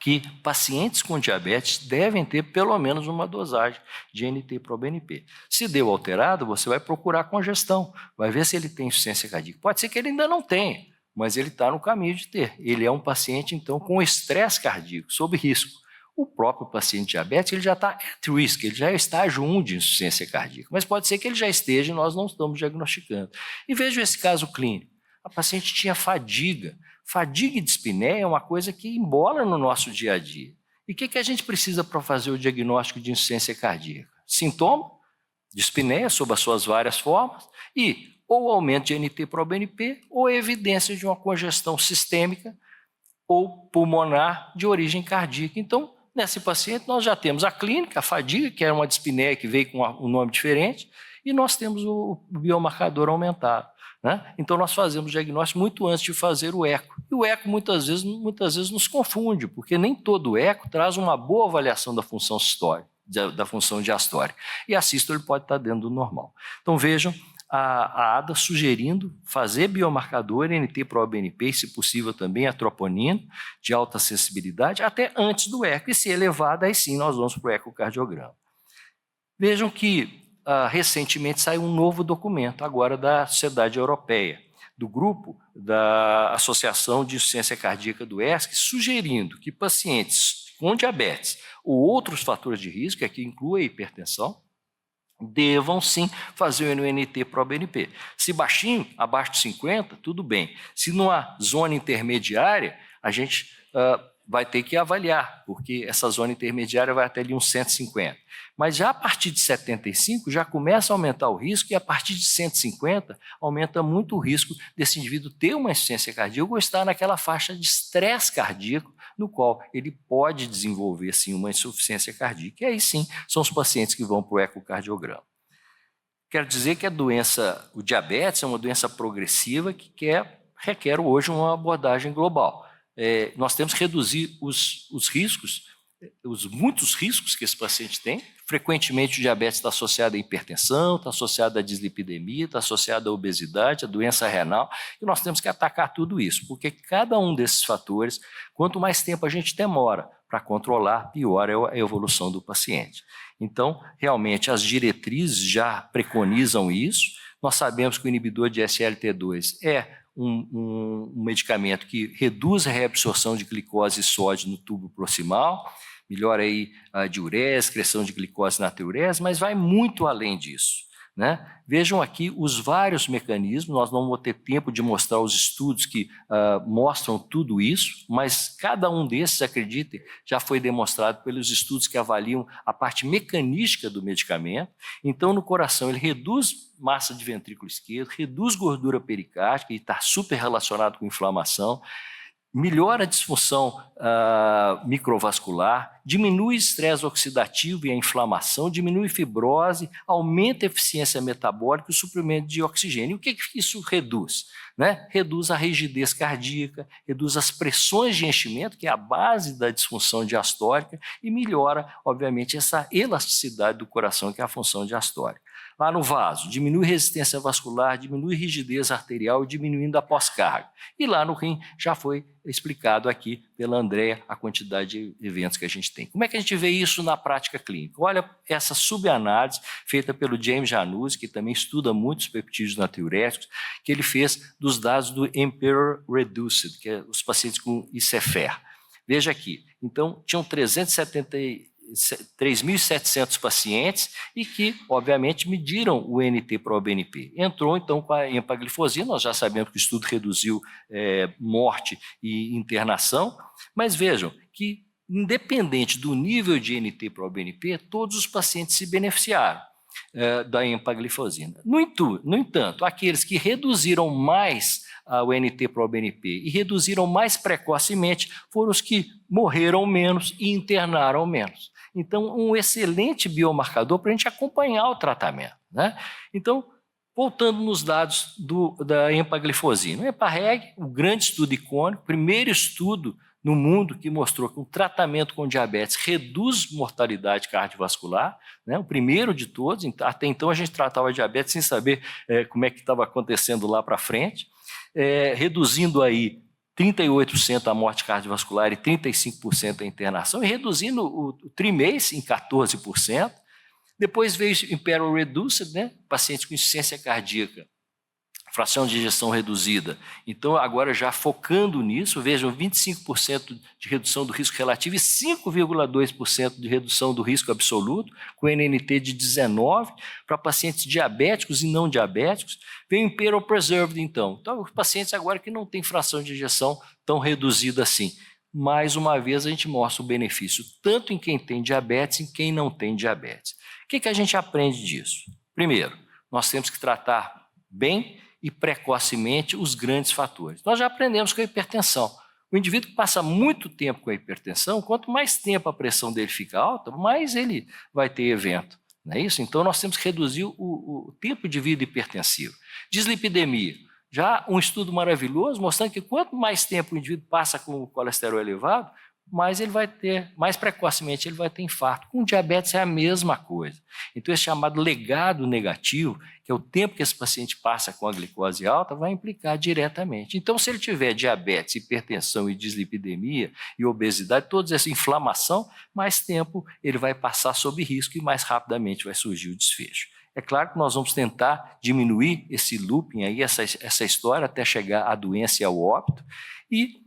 que pacientes com diabetes devem ter pelo menos uma dosagem de NT-proBNP. Se deu alterado, você vai procurar congestão, vai ver se ele tem insuficiência cardíaca. Pode ser que ele ainda não tenha, mas ele está no caminho de ter. Ele é um paciente, então, com estresse cardíaco, sob risco. O próprio paciente diabético ele já está at risk, ele já é estágio 1 de insuficiência cardíaca, mas pode ser que ele já esteja e nós não estamos diagnosticando. E veja esse caso clínico. A paciente tinha fadiga. Fadiga e dispneia é uma coisa que embola no nosso dia a dia. E o que a gente precisa para fazer o diagnóstico de insuficiência cardíaca? Sintoma, dispneia sob as suas várias formas e ou aumento de NT-proBNP ou evidência de uma congestão sistêmica ou pulmonar de origem cardíaca. Então, nesse paciente, nós já temos a clínica, a fadiga, que era uma dispneia que veio com um nome diferente, e nós temos o biomarcador aumentado. Né? Então, nós fazemos o diagnóstico muito antes de fazer o eco. E o eco, muitas vezes nos confunde, porque nem todo eco traz uma boa avaliação da função sistólica, da função diastólica. E a sístole pode estar dentro do normal. Então, vejam, a ADA sugerindo fazer biomarcador NT-proBNP, e, se possível, também a troponina de alta sensibilidade, até antes do eco. E se elevada, aí sim nós vamos para o ecocardiograma. Vejam que recentemente saiu um novo documento, agora da Sociedade Europeia, do grupo da Associação de Insuficiência Cardíaca do ESC, sugerindo que pacientes com diabetes ou outros fatores de risco, que aqui inclui a hipertensão, devam sim fazer o NT-proBNP. Se baixinho, abaixo de 50, tudo bem. Se numa zona intermediária, a gente vai ter que avaliar, porque essa zona intermediária vai até ali uns 150. Mas já a partir de 75 já começa a aumentar o risco e a partir de 150 aumenta muito o risco desse indivíduo ter uma insuficiência cardíaca ou estar naquela faixa de estresse cardíaco no qual ele pode desenvolver sim uma insuficiência cardíaca. E aí sim são os pacientes que vão para o ecocardiograma. Quero dizer que o diabetes é uma doença progressiva que requer hoje uma abordagem global. Nós temos que reduzir os riscos, muitos riscos que esse paciente tem. Frequentemente o diabetes está associado à hipertensão, está associado à dislipidemia, está associado à obesidade, à doença renal, e nós temos que atacar tudo isso, porque cada um desses fatores, quanto mais tempo a gente demora para controlar, pior é a evolução do paciente. Então, realmente, as diretrizes já preconizam isso. Nós sabemos que o inibidor de SLT2 é um medicamento que reduz a reabsorção de glicose e sódio no tubo proximal, melhora aí a diurese, excreção de glicose na diurese, mas vai muito além disso. Né? Vejam aqui os vários mecanismos, nós não vamos ter tempo de mostrar os estudos que mostram tudo isso, mas cada um desses, acreditem, já foi demonstrado pelos estudos que avaliam a parte mecanística do medicamento. Então, no coração, ele reduz massa de ventrículo esquerdo, reduz gordura pericárdica, e está super relacionado com inflamação, melhora a disfunção microvascular, diminui o estresse oxidativo e a inflamação, diminui fibrose, aumenta a eficiência metabólica e o suprimento de oxigênio. E o que isso reduz? Né? Reduz a rigidez cardíaca, reduz as pressões de enchimento, que é a base da disfunção diastólica, e melhora, obviamente, essa elasticidade do coração, que é a função diastólica. Lá no vaso, diminui resistência vascular, diminui rigidez arterial, diminuindo a pós-carga. E lá no rim, já foi explicado aqui pela Andréa a quantidade de eventos que a gente tem. Como é que a gente vê isso na prática clínica? Olha essa subanálise feita pelo James Januzzi, que também estuda muitos peptídeos natriuréticos, que ele fez dos dados do Emperor Reduced, que é os pacientes com ICFR. Veja aqui, então tinham 3.700 pacientes e que, obviamente, mediram o NT-proBNP. Entrou, então, com a empaglifosina, nós já sabemos que o estudo reduziu morte e internação, mas vejam que, independente do nível de NT-proBNP, todos os pacientes se beneficiaram da empaglifosina. No entanto, aqueles que reduziram mais o NT-proBNP e reduziram mais precocemente foram os que morreram menos e internaram menos. Então, um excelente biomarcador para a gente acompanhar o tratamento. Né? Então, voltando nos dados da empaglifosina. O EMPA-REG, o grande estudo icônico, primeiro estudo no mundo que mostrou que um tratamento com diabetes reduz mortalidade cardiovascular, né? O primeiro de todos. Até então a gente tratava diabetes sem saber como é que estava acontecendo lá para frente, reduzindo aí 38% a morte cardiovascular e 35% a internação, e reduzindo o trimês em 14%. Depois veio o Imperial Reduced, né? Pacientes com insuficiência cardíaca, fração de ejeção reduzida. Então, agora já focando nisso, vejam, 25% de redução do risco relativo e 5,2% de redução do risco absoluto, com NNT de 19, para pacientes diabéticos e não diabéticos. Vem o Imperial Preserved, então. Então, os pacientes agora que não têm fração de ejeção tão reduzida assim. Mais uma vez, a gente mostra o benefício tanto em quem tem diabetes e em quem não tem diabetes. O que a gente aprende disso? Primeiro, nós temos que tratar bem e precocemente os grandes fatores. Nós já aprendemos com a hipertensão. O indivíduo que passa muito tempo com a hipertensão, quanto mais tempo a pressão dele fica alta, mais ele vai ter evento. Não é isso? Então, nós temos que reduzir o tempo de vida hipertensivo. Dislipidemia. Já um estudo maravilhoso mostrando que quanto mais tempo o indivíduo passa com o colesterol elevado, mais ele vai ter, mais precocemente ele vai ter infarto. Com diabetes é a mesma coisa. Então, esse chamado legado negativo, que é o tempo que esse paciente passa com a glicose alta, vai implicar diretamente. Então, se ele tiver diabetes, hipertensão e dislipidemia e obesidade, toda essa inflamação, mais tempo ele vai passar sob risco e mais rapidamente vai surgir o desfecho. É claro que nós vamos tentar diminuir esse looping aí, essa história, até chegar à doença e ao óbito, e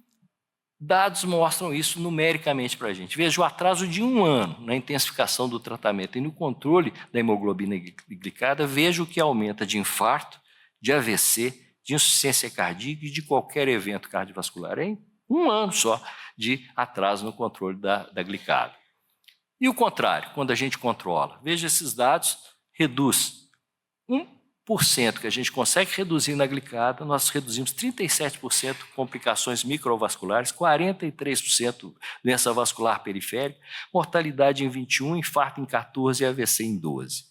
dados mostram isso numericamente para a gente. Veja, o atraso de 1 ano na intensificação do tratamento e no controle da hemoglobina glicada, veja o que aumenta de infarto, de AVC, de insuficiência cardíaca e de qualquer evento cardiovascular. Em 1 ano só de atraso no controle da glicada. E o contrário, quando a gente controla. Veja esses dados, reduz 1% que a gente consegue reduzir na glicada, nós reduzimos 37% complicações microvasculares, 43% doença vascular periférica, mortalidade em 21%, infarto em 14% e AVC em 12%.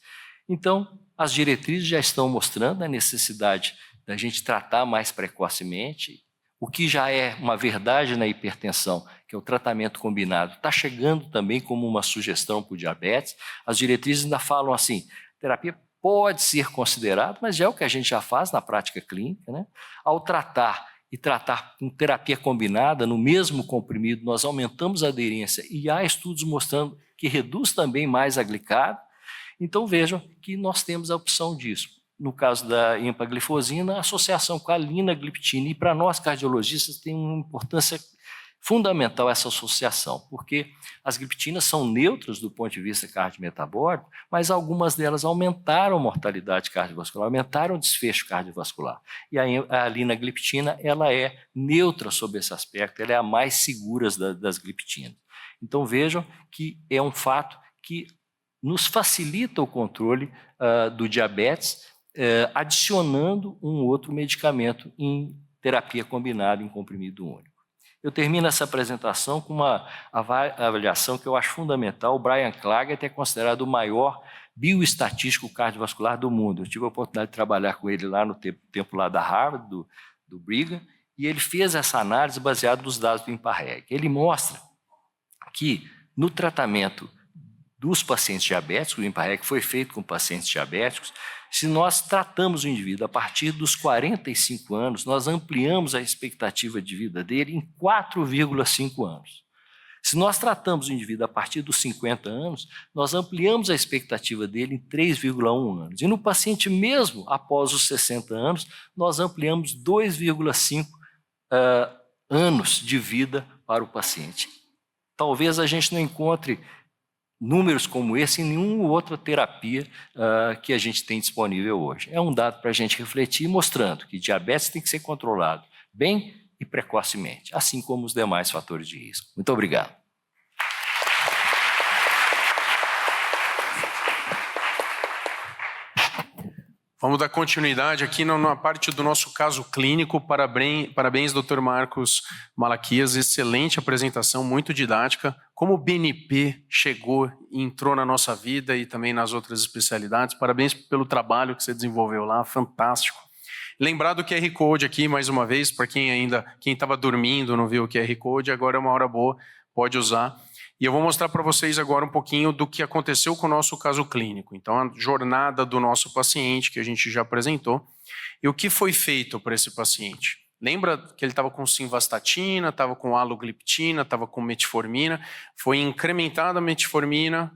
Então, as diretrizes já estão mostrando a necessidade da gente tratar mais precocemente. O que já é uma verdade na hipertensão, que é o tratamento combinado, está chegando também como uma sugestão para o diabetes. As diretrizes ainda falam assim, terapia pode ser considerado, mas é o que a gente já faz na prática clínica, né? Ao tratar com terapia combinada, no mesmo comprimido, nós aumentamos a aderência e há estudos mostrando que reduz também mais a glicada. Então vejam que nós temos a opção disso. No caso da empaglifosina, a associação com a linagliptina, e para nós cardiologistas tem uma importância fundamental essa associação, porque as gliptinas são neutras do ponto de vista cardiometabólico, mas algumas delas aumentaram a mortalidade cardiovascular, aumentaram o desfecho cardiovascular. E a linagliptina, ela é neutra sob esse aspecto, ela é a mais segura das gliptinas. Então vejam que é um fato que nos facilita o controle do diabetes, adicionando um outro medicamento em terapia combinada em comprimido único. Eu termino essa apresentação com uma avaliação que eu acho fundamental. O Brian Klager é considerado o maior bioestatístico cardiovascular do mundo. Eu tive a oportunidade de trabalhar com ele lá no tempo lá da Harvard, do Brigham, e ele fez essa análise baseada nos dados do IMPA-REG. Ele mostra que no tratamento dos pacientes diabéticos, o IMPA-REG foi feito com pacientes diabéticos, se nós tratamos o indivíduo a partir dos 45 anos, nós ampliamos a expectativa de vida dele em 4,5 anos. Se nós tratamos o indivíduo a partir dos 50 anos, nós ampliamos a expectativa dele em 3,1 anos. E no paciente mesmo, após os 60 anos, nós ampliamos 2,5 anos de vida para o paciente. Talvez a gente não encontre números como esse em nenhuma outra terapia que a gente tem disponível hoje. É um dado para a gente refletir, mostrando que diabetes tem que ser controlado bem e precocemente, assim como os demais fatores de risco. Muito obrigado. Vamos dar continuidade aqui na parte do nosso caso clínico. Parabéns, Dr. Marcos Malaquias, excelente apresentação, muito didática. Como o BNP chegou e entrou na nossa vida e também nas outras especialidades. Parabéns pelo trabalho que você desenvolveu lá, fantástico. Lembrar do QR Code aqui, mais uma vez, para quem estava dormindo, não viu o QR Code, agora é uma hora boa, pode usar. E eu vou mostrar para vocês agora um pouquinho do que aconteceu com o nosso caso clínico. Então, a jornada do nosso paciente, que a gente já apresentou, e o que foi feito para esse paciente. Lembra que ele estava com simvastatina, estava com alogliptina, estava com metformina, foi incrementada a metformina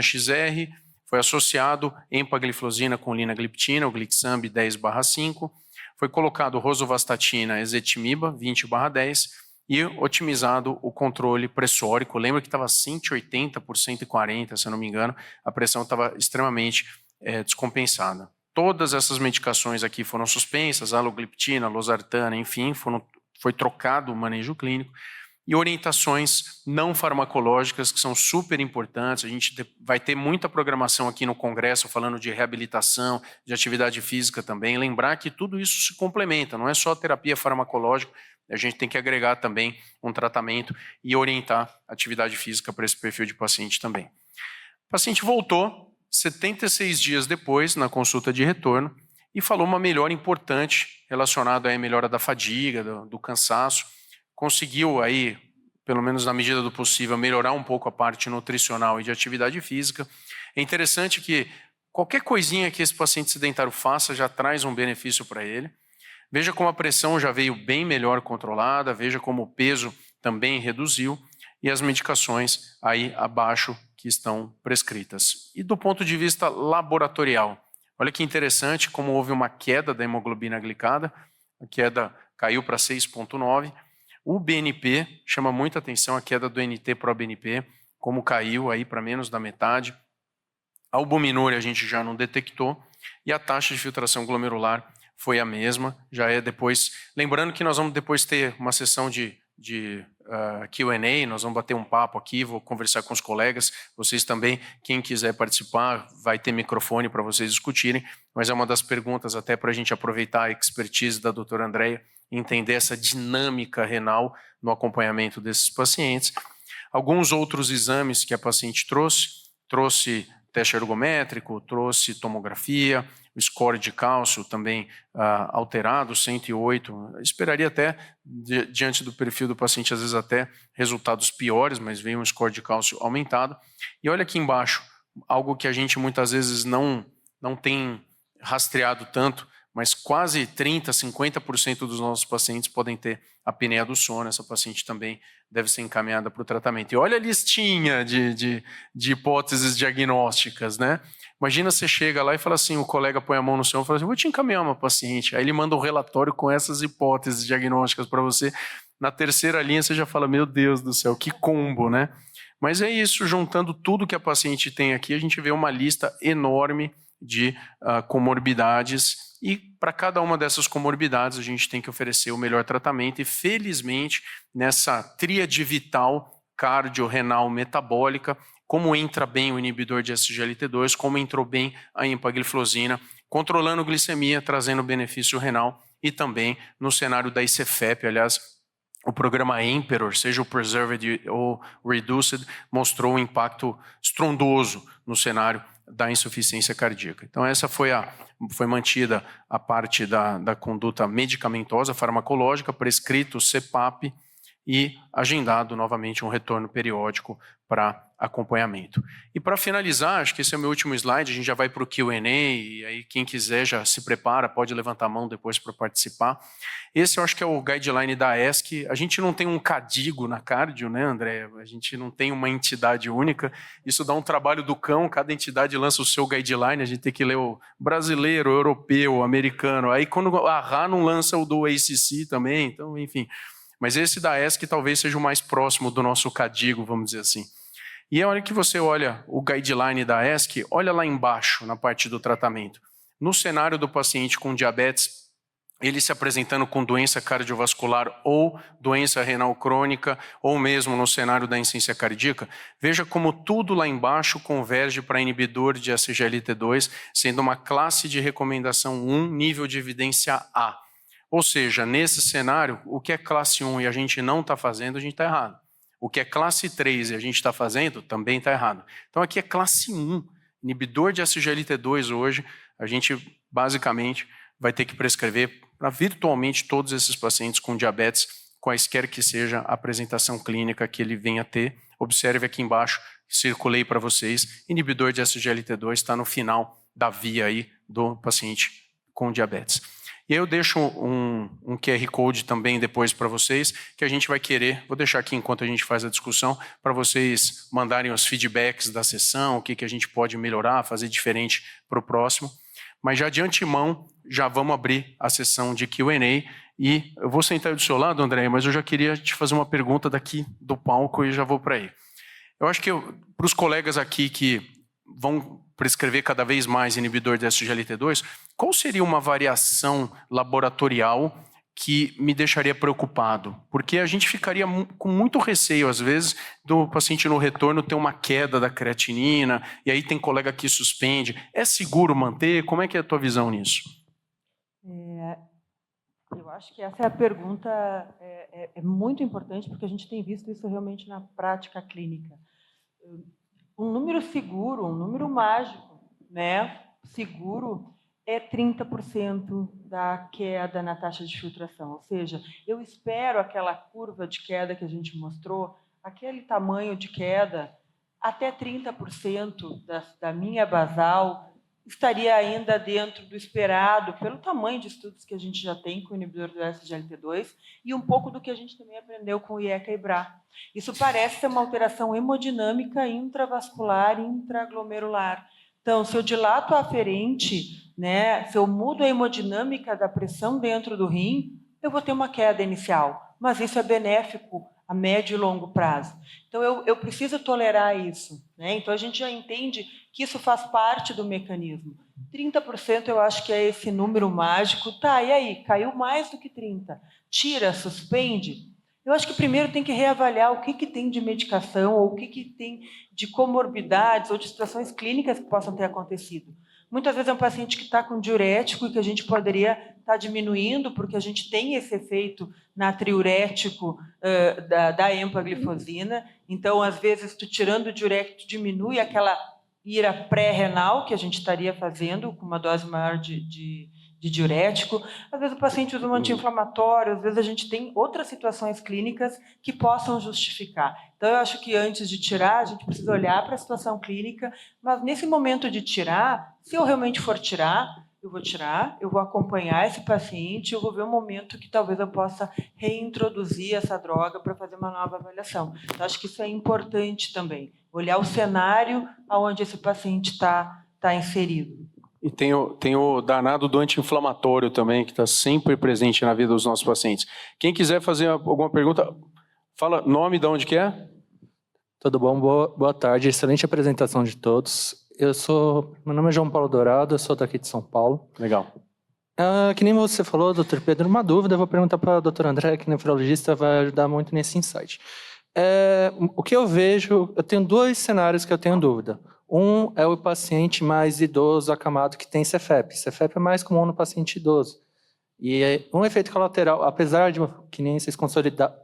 XR, foi associado empagliflozina com linagliptina, o Glixamb 10/5, foi colocado rosuvastatina, ezetimiba 20/10 e otimizado o controle pressórico. Lembra que estava 180 por 140, se eu não me engano, a pressão estava extremamente descompensada. Todas essas medicações aqui foram suspensas, alogliptina, losartana, enfim, foi trocado o manejo clínico. E orientações não farmacológicas, que são super importantes. A gente vai ter muita programação aqui no congresso falando de reabilitação, de atividade física também. Lembrar que tudo isso se complementa, não é só terapia farmacológica, a gente tem que agregar também um tratamento e orientar atividade física para esse perfil de paciente também. O paciente voltou 76 dias depois, na consulta de retorno, e falou uma melhora importante relacionada à melhora da fadiga, do cansaço. Conseguiu aí, pelo menos na medida do possível, melhorar um pouco a parte nutricional e de atividade física. É interessante que qualquer coisinha que esse paciente sedentário faça já traz um benefício para ele. Veja como a pressão já veio bem melhor controlada, veja como o peso também reduziu e as medicações aí abaixo que estão prescritas. E do ponto de vista laboratorial, olha que interessante como houve uma queda da hemoglobina glicada, a queda caiu para 6,9. O BNP chama muita atenção, a queda do NT-proBNP, como caiu aí para menos da metade. A albuminúria a gente já não detectou e a taxa de filtração glomerular foi a mesma, já é depois. Lembrando que nós vamos depois ter uma sessão de Q&A, nós vamos bater um papo aqui, vou conversar com os colegas, vocês também, quem quiser participar, vai ter microfone para vocês discutirem, mas é uma das perguntas até para a gente aproveitar a expertise da doutora Andréia, entender essa dinâmica renal no acompanhamento desses pacientes. Alguns outros exames que a paciente trouxe teste ergométrico, trouxe tomografia, o score de cálcio também alterado, 108. Esperaria até, diante do perfil do paciente, às vezes até resultados piores, mas veio um score de cálcio aumentado. E olha aqui embaixo, algo que a gente muitas vezes não tem rastreado tanto, mas quase 30%, 50% dos nossos pacientes podem ter apneia do sono. Essa paciente também deve ser encaminhada para o tratamento. E olha a listinha de hipóteses diagnósticas, né? Imagina você chega lá e fala assim, o colega põe a mão no seu ombro e fala assim, vou te encaminhar uma paciente. Aí ele manda um relatório com essas hipóteses diagnósticas para você. Na terceira linha você já fala, meu Deus do céu, que combo, né? Mas é isso, juntando tudo que a paciente tem aqui, a gente vê uma lista enorme de comorbidades. E para cada uma dessas comorbidades a gente tem que oferecer o melhor tratamento e felizmente nessa tríade vital cardio-renal metabólica, como entra bem o inibidor de SGLT2, como entrou bem a empagliflozina, controlando glicemia, trazendo benefício renal e também no cenário da ICFEP, aliás, o programa Emperor, seja o Preserved ou Reduced, mostrou um impacto estrondoso no cenário da insuficiência cardíaca. Então essa foi mantida a parte da conduta medicamentosa, farmacológica, prescrito CPAP e agendado novamente um retorno periódico para acompanhamento. E para finalizar, acho que esse é o meu último slide, a gente já vai para o Q&A, e aí quem quiser já se prepara, pode levantar a mão depois para participar. Esse eu acho que é o guideline da ESC. A gente não tem um CADIGO na cardio, né, André? A gente não tem uma entidade única, isso dá um trabalho do cão, cada entidade lança o seu guideline, a gente tem que ler o brasileiro, o europeu, o americano, aí quando a RA não lança o do ACC também, então enfim. Mas esse da ESC talvez seja o mais próximo do nosso CADIGO, vamos dizer assim. E a hora que você olha o guideline da ESC, olha lá embaixo, na parte do tratamento. No cenário do paciente com diabetes, ele se apresentando com doença cardiovascular ou doença renal crônica, ou mesmo no cenário da insuficiência cardíaca, veja como tudo lá embaixo converge para inibidor de SGLT2, sendo uma classe de recomendação 1, nível de evidência A. Ou seja, nesse cenário, o que é classe 1 e a gente não está fazendo, a gente está errado. O que é classe 3 e a gente está fazendo, também está errado. Então aqui é classe 1, inibidor de SGLT2 hoje, a gente basicamente vai ter que prescrever para virtualmente todos esses pacientes com diabetes, quaisquer que seja a apresentação clínica que ele venha a ter. Observe aqui embaixo, circulei para vocês, inibidor de SGLT2 está no final da via aí do paciente com diabetes. E aí eu deixo um QR Code também depois para vocês, que a gente vai querer, vou deixar aqui enquanto a gente faz a discussão, para vocês mandarem os feedbacks da sessão, o que a gente pode melhorar, fazer diferente para o próximo. Mas já de antemão, já vamos abrir a sessão de Q&A. E eu vou sentar do seu lado, André, mas eu já queria te fazer uma pergunta daqui do palco e já vou para aí. Eu acho que para os colegas aqui que vão prescrever cada vez mais inibidor de SGLT2, qual seria uma variação laboratorial que me deixaria preocupado? Porque a gente ficaria com muito receio, às vezes, do paciente no retorno ter uma queda da creatinina, e aí tem colega que suspende. É seguro manter? Como é que é a tua visão nisso? Eu acho que essa é a pergunta é muito importante, porque a gente tem visto isso realmente na prática clínica. Um número seguro, um número mágico, né, seguro, é 30% da queda na taxa de filtração. Ou seja, eu espero aquela curva de queda que a gente mostrou, aquele tamanho de queda, até 30% da minha basal estaria ainda dentro do esperado, pelo tamanho de estudos que a gente já tem com o inibidor do SGLT2 e um pouco do que a gente também aprendeu com o IECA e BRA. Isso parece ser uma alteração hemodinâmica intravascular e intraglomerular. Então, se eu dilato a aferente, né, se eu mudo a hemodinâmica da pressão dentro do rim, eu vou ter uma queda inicial, mas isso é benéfico a médio e longo prazo. Então, eu preciso tolerar isso, né? Então, a gente já entende que isso faz parte do mecanismo. 30% eu acho que é esse número mágico. Tá, e aí? Caiu mais do que 30%. Tira, suspende? Eu acho que primeiro tem que reavaliar o que tem de medicação ou o que tem de comorbidades ou de situações clínicas que possam ter acontecido. Muitas vezes é um paciente que está com diurético e que a gente poderia estar diminuindo, porque a gente tem esse efeito natriurético da empaglifosina. Então, às vezes, tu tirando o diurético, tu diminui aquela ira pré-renal que a gente estaria fazendo com uma dose maior de diurético. Às vezes o paciente usa um anti-inflamatório, às vezes a gente tem outras situações clínicas que possam justificar. Então, eu acho que antes de tirar, a gente precisa olhar para a situação clínica, mas nesse momento de tirar, se eu realmente for tirar, eu vou acompanhar esse paciente, eu vou ver um momento que talvez eu possa reintroduzir essa droga para fazer uma nova avaliação. Então, acho que isso é importante também, olhar o cenário onde esse paciente está inserido. E tem o danado do anti-inflamatório também, que está sempre presente na vida dos nossos pacientes. Quem quiser fazer alguma pergunta, fala nome, de onde que é? Tudo bom? Boa tarde, excelente apresentação de todos. Meu nome é João Paulo Dourado, eu sou daqui de São Paulo. Legal. Que nem você falou, doutor Pedro, uma dúvida, eu vou perguntar para a doutora André, que é nefrologista, vai ajudar muito nesse insight. O que eu vejo, eu tenho dois cenários que eu tenho dúvida. Um é o paciente mais idoso, acamado, que tem CFEP. CFEP é mais comum no paciente idoso. E um efeito colateral, apesar de, que nem vocês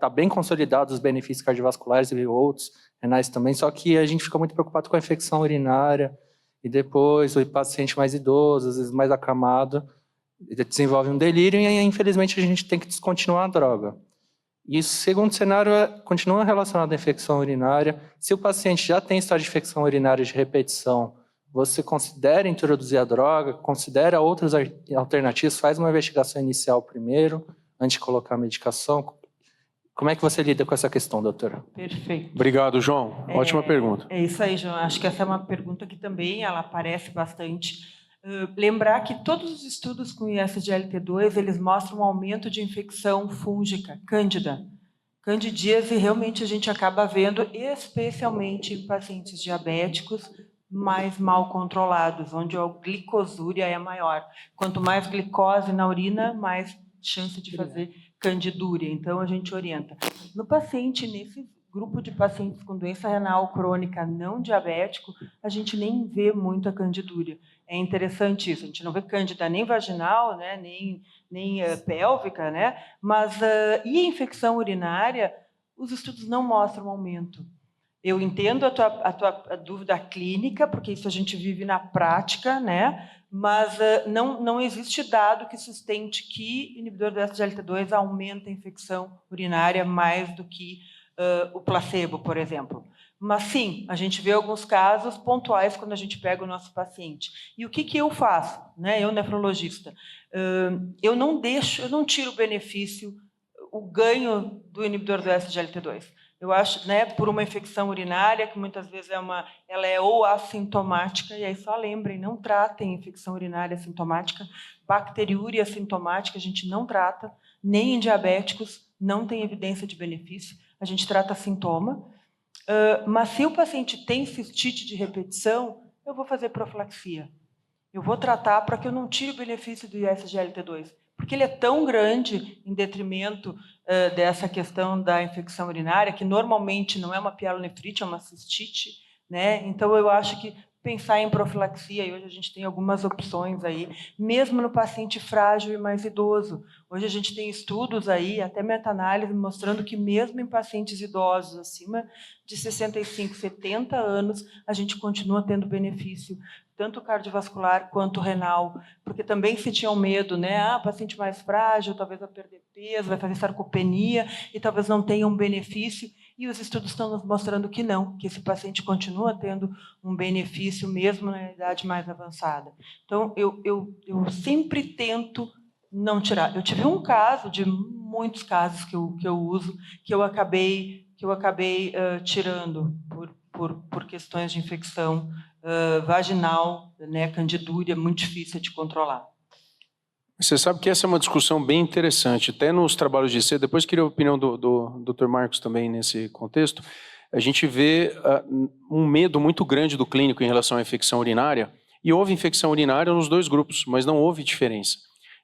tá bem consolidados os benefícios cardiovasculares e outros, renais também, só que a gente fica muito preocupado com a infecção urinária, e depois o paciente mais idoso, às vezes mais acamado, desenvolve um delírio e, infelizmente, a gente tem que descontinuar a droga. E o segundo cenário continua relacionado à infecção urinária. Se o paciente já tem história de infecção urinária de repetição, você considera introduzir a droga, considera outras alternativas, faz uma investigação inicial primeiro, antes de colocar a medicação. Como é que você lida com essa questão, doutora? Perfeito. Obrigado, João. Ótima pergunta. É isso aí, João. Acho que essa é uma pergunta que também ela aparece bastante. Lembrar que todos os estudos com ISGLT2, eles mostram um aumento de infecção fúngica, cândida. Candidíase realmente a gente acaba vendo, especialmente em pacientes diabéticos mais mal controlados, onde a glicosúria é maior. Quanto mais glicose na urina, mais chance de fazer candidúria. Então, a gente orienta. No paciente, nesse grupo de pacientes com doença renal crônica não diabético, a gente nem vê muita candidúria. É interessante isso. A gente não vê cândida nem vaginal, né, nem pélvica, né? Mas e a infecção urinária, os estudos não mostram aumento. Eu entendo a tua dúvida clínica, porque isso a gente vive na prática, né? Mas não existe dado que sustente que inibidor do SGLT2 aumenta a infecção urinária mais do que o placebo, por exemplo. Mas, sim, a gente vê alguns casos pontuais quando a gente pega o nosso paciente. E o que eu faço, né? Eu, nefrologista? Eu não tiro o benefício, o ganho do inibidor do SGLT2. Eu acho, né, por uma infecção urinária, que muitas vezes ela é ou assintomática, e aí só lembrem, não tratem infecção urinária assintomática, bacteriúria assintomática a gente não trata, nem em diabéticos, não tem evidência de benefício, a gente trata sintoma. Mas se o paciente tem cistite de repetição, eu vou fazer profilaxia. Eu vou tratar para que eu não tire o benefício do SGLT2, porque ele é tão grande em detrimento dessa questão da infecção urinária, que normalmente não é uma pielonefrite, é uma cistite, né? Então, eu acho que pensar em profilaxia, e hoje a gente tem algumas opções aí, mesmo no paciente frágil e mais idoso. Hoje a gente tem estudos aí, até meta-análise, mostrando que mesmo em pacientes idosos acima de 65, 70 anos, a gente continua tendo benefício, tanto cardiovascular quanto renal, porque também se tinham medo, né? Paciente mais frágil, talvez vai perder peso, vai fazer sarcopenia e talvez não tenha um benefício. E os estudos estão nos mostrando que não, que esse paciente continua tendo um benefício mesmo na idade mais avançada. Então, eu sempre tento não tirar. Eu tive um caso, de muitos casos que eu uso, que eu acabei tirando por questões de infecção vaginal, né, candidúria, muito difícil de controlar. Você sabe que essa é uma discussão bem interessante, até nos trabalhos de C, depois queria a opinião do Dr. Marcos também nesse contexto, a gente vê um medo muito grande do clínico em relação à infecção urinária, e houve infecção urinária nos dois grupos, mas não houve diferença.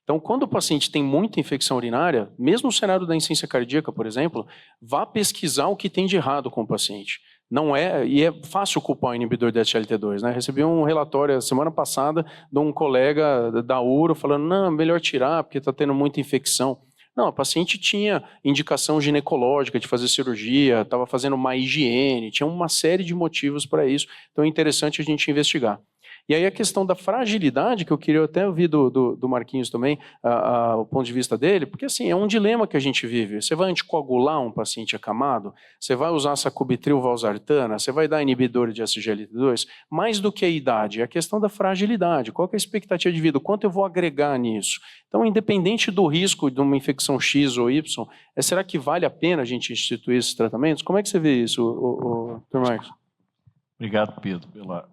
Então, quando o paciente tem muita infecção urinária, mesmo no cenário da insuficiência cardíaca, por exemplo, vá pesquisar o que tem de errado com o paciente. Não é, e é fácil culpar o inibidor de SGLT2, né? Recebi um relatório semana passada de um colega da URO falando, não, melhor tirar porque está tendo muita infecção. Não, a paciente tinha indicação ginecológica de fazer cirurgia, estava fazendo má higiene, tinha uma série de motivos para isso, então é interessante a gente investigar. E aí a questão da fragilidade, que eu queria até ouvir do Marquinhos também, o ponto de vista dele, porque assim, é um dilema que a gente vive. Você vai anticoagular um paciente acamado? Você vai usar sacubitril valsartana? Você vai dar inibidor de SGLT2? Mais do que a idade, é a questão da fragilidade. Qual que é a expectativa de vida? Quanto eu vou agregar nisso? Então, independente do risco de uma infecção X ou Y, será que vale a pena a gente instituir esses tratamentos? Como é que você vê isso, Dr. Marcos? Obrigado, Pedro, pela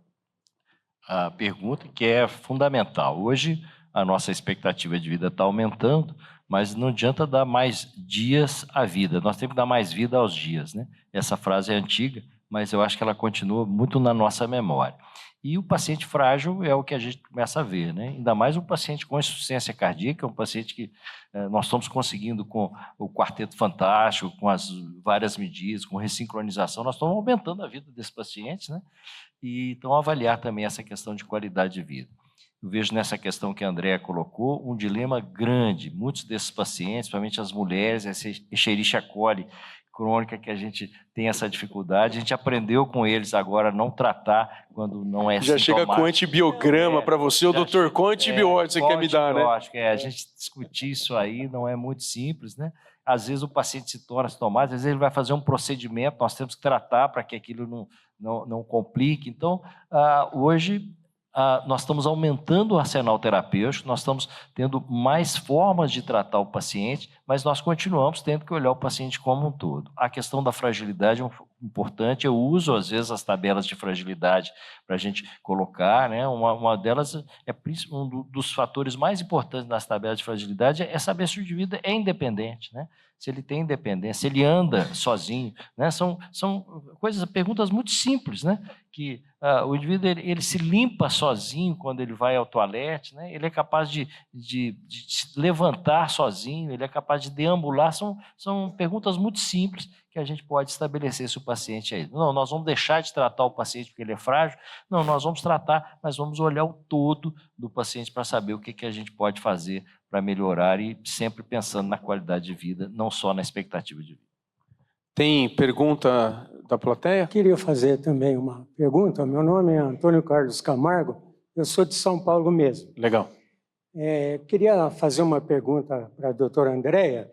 a pergunta, que é fundamental. Hoje, a nossa expectativa de vida está aumentando, mas não adianta dar mais dias à vida, nós temos que dar mais vida aos dias, né? Essa frase é antiga, mas eu acho que ela continua muito na nossa memória. E o paciente frágil é o que a gente começa a ver, né? Ainda mais um paciente com insuficiência cardíaca, um paciente que nós estamos conseguindo com o quarteto fantástico, com as várias medidas, com ressincronização, nós estamos aumentando a vida desses pacientes, né? E então avaliar também essa questão de qualidade de vida. Eu vejo nessa questão que a Andréa colocou um dilema grande. Muitos desses pacientes, principalmente as mulheres, essa Escherichia coli crônica, que a gente tem essa dificuldade, a gente aprendeu com eles agora a não tratar quando não é já chega com antibiograma para você, o doutor, qual antibiótico você quer me dar, né? A gente discutir isso aí não é muito simples, né? Às vezes o paciente se torna sintomático, às vezes ele vai fazer um procedimento, nós temos que tratar para que aquilo não complique. Então, hoje, nós estamos aumentando o arsenal terapêutico, nós estamos tendo mais formas de tratar o paciente, mas nós continuamos tendo que olhar o paciente como um todo. A questão da fragilidade é importante, eu uso às vezes as tabelas de fragilidade para a gente colocar, né? Uma delas, um dos fatores mais importantes nas tabelas de fragilidade é saber se o indivíduo é independente, né? Se ele tem independência, se ele anda sozinho, né? São perguntas muito simples, né? Que o indivíduo ele se limpa sozinho quando ele vai ao toalete, né? Ele é capaz de se levantar sozinho, ele é capaz de deambular, são perguntas muito simples que a gente pode estabelecer se o paciente é isso. Não, nós vamos deixar de tratar o paciente porque ele é frágil, não, nós vamos tratar, mas vamos olhar o todo do paciente para saber o que a gente pode fazer para melhorar e sempre pensando na qualidade de vida, não só na expectativa de vida. Tem pergunta da plateia? Queria fazer também uma pergunta. Meu nome é Antônio Carlos Camargo, eu sou de São Paulo mesmo. Legal. Queria fazer uma pergunta para a doutora Andréa,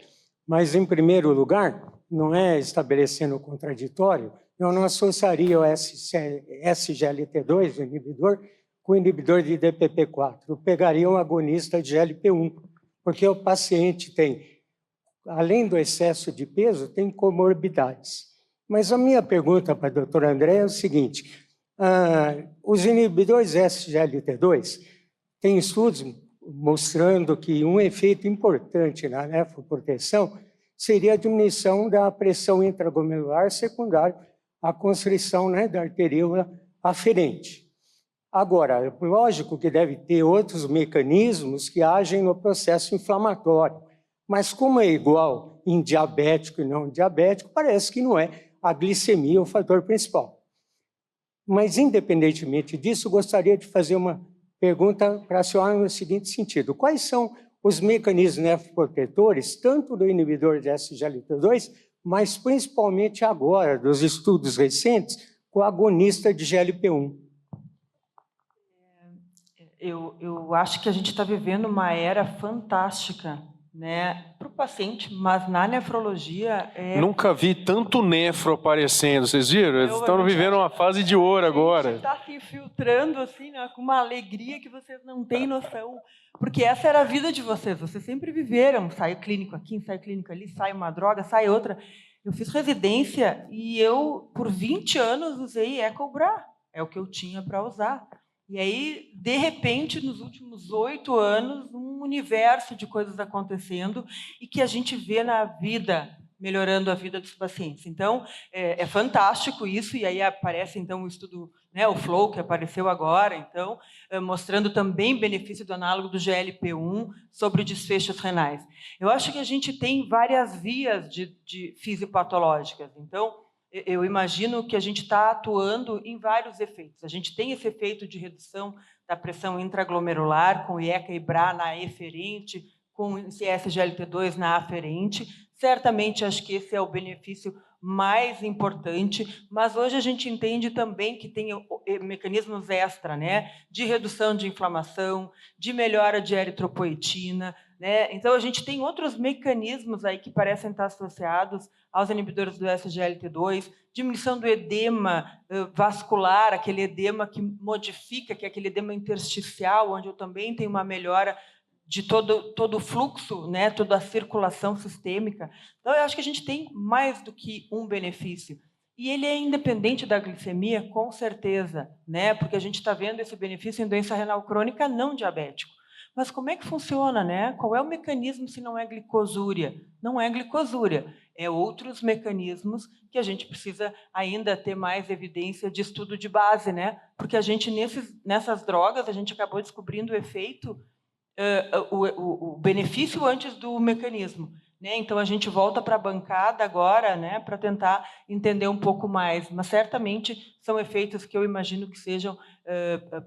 mas, em primeiro lugar, não é estabelecendo o contraditório, eu não associaria o SGLT2, o inibidor, com o inibidor de DPP-4. Eu pegaria um agonista de GLP-1, porque o paciente tem, além do excesso de peso, tem comorbidades. Mas a minha pergunta para a doutora André é o seguinte, os inibidores SGLT2 têm estudos mostrando que um efeito importante na nefroproteção seria a diminuição da pressão intraglomerular secundária à constrição, né, da arteríola aferente. Agora, lógico que deve ter outros mecanismos que agem no processo inflamatório, mas como é igual em diabético e não diabético, parece que não é a glicemia o fator principal. Mas, independentemente disso, gostaria de fazer uma pergunta para a senhora no seguinte sentido. Quais são os mecanismos nefroprotetores, tanto do inibidor de SGLT2, mas principalmente agora, dos estudos recentes, com o agonista de GLP-1? Eu acho que a gente está vivendo uma era fantástica, né, para o paciente, mas na nefrologia... Nunca vi tanto nefro aparecendo, vocês viram? Eles estão vivendo uma fase de ouro agora. A gente está se infiltrando assim, né, com uma alegria que vocês não têm noção, porque essa era a vida de vocês sempre viveram, sai clínico aqui, sai clínico ali, sai uma droga, sai outra. Eu fiz residência e eu, por 20 anos, usei Ecobra, é o que eu tinha para usar. E aí, de repente, nos últimos 8 anos, um universo de coisas acontecendo e que a gente vê na vida, melhorando a vida dos pacientes. Então, é fantástico isso, e aí aparece, então, o estudo, né, o FLOW, que apareceu agora, então, mostrando também benefício do análogo do GLP-1 sobre desfechos renais. Eu acho que a gente tem várias vias de fisiopatológicas, então, eu imagino que a gente está atuando em vários efeitos. A gente tem esse efeito de redução da pressão intraglomerular, com IECA e BRA na eferente, com SGLT2 na aferente. Certamente, acho que esse é o benefício mais importante, mas hoje a gente entende também que tem mecanismos extra, né, de redução de inflamação, de melhora de eritropoetina, né? Então, a gente tem outros mecanismos aí que parecem estar associados aos inibidores do SGLT2, diminuição do edema vascular, aquele edema que modifica, que é aquele edema intersticial, onde eu também tenho uma melhora de todo o fluxo, né, toda a circulação sistêmica. Então, eu acho que a gente tem mais do que um benefício. E ele é independente da glicemia, com certeza, né, porque a gente está vendo esse benefício em doença renal crônica não diabético. Mas como é que funciona, né? Qual é o mecanismo se não é glicosúria? Não é glicosúria, é outros mecanismos que a gente precisa ainda ter mais evidência de estudo de base, né? Porque a gente, nessas drogas, a gente acabou descobrindo o efeito, o benefício antes do mecanismo, né? Então, a gente volta para a bancada agora, né, para tentar entender um pouco mais, mas certamente são efeitos que eu imagino que sejam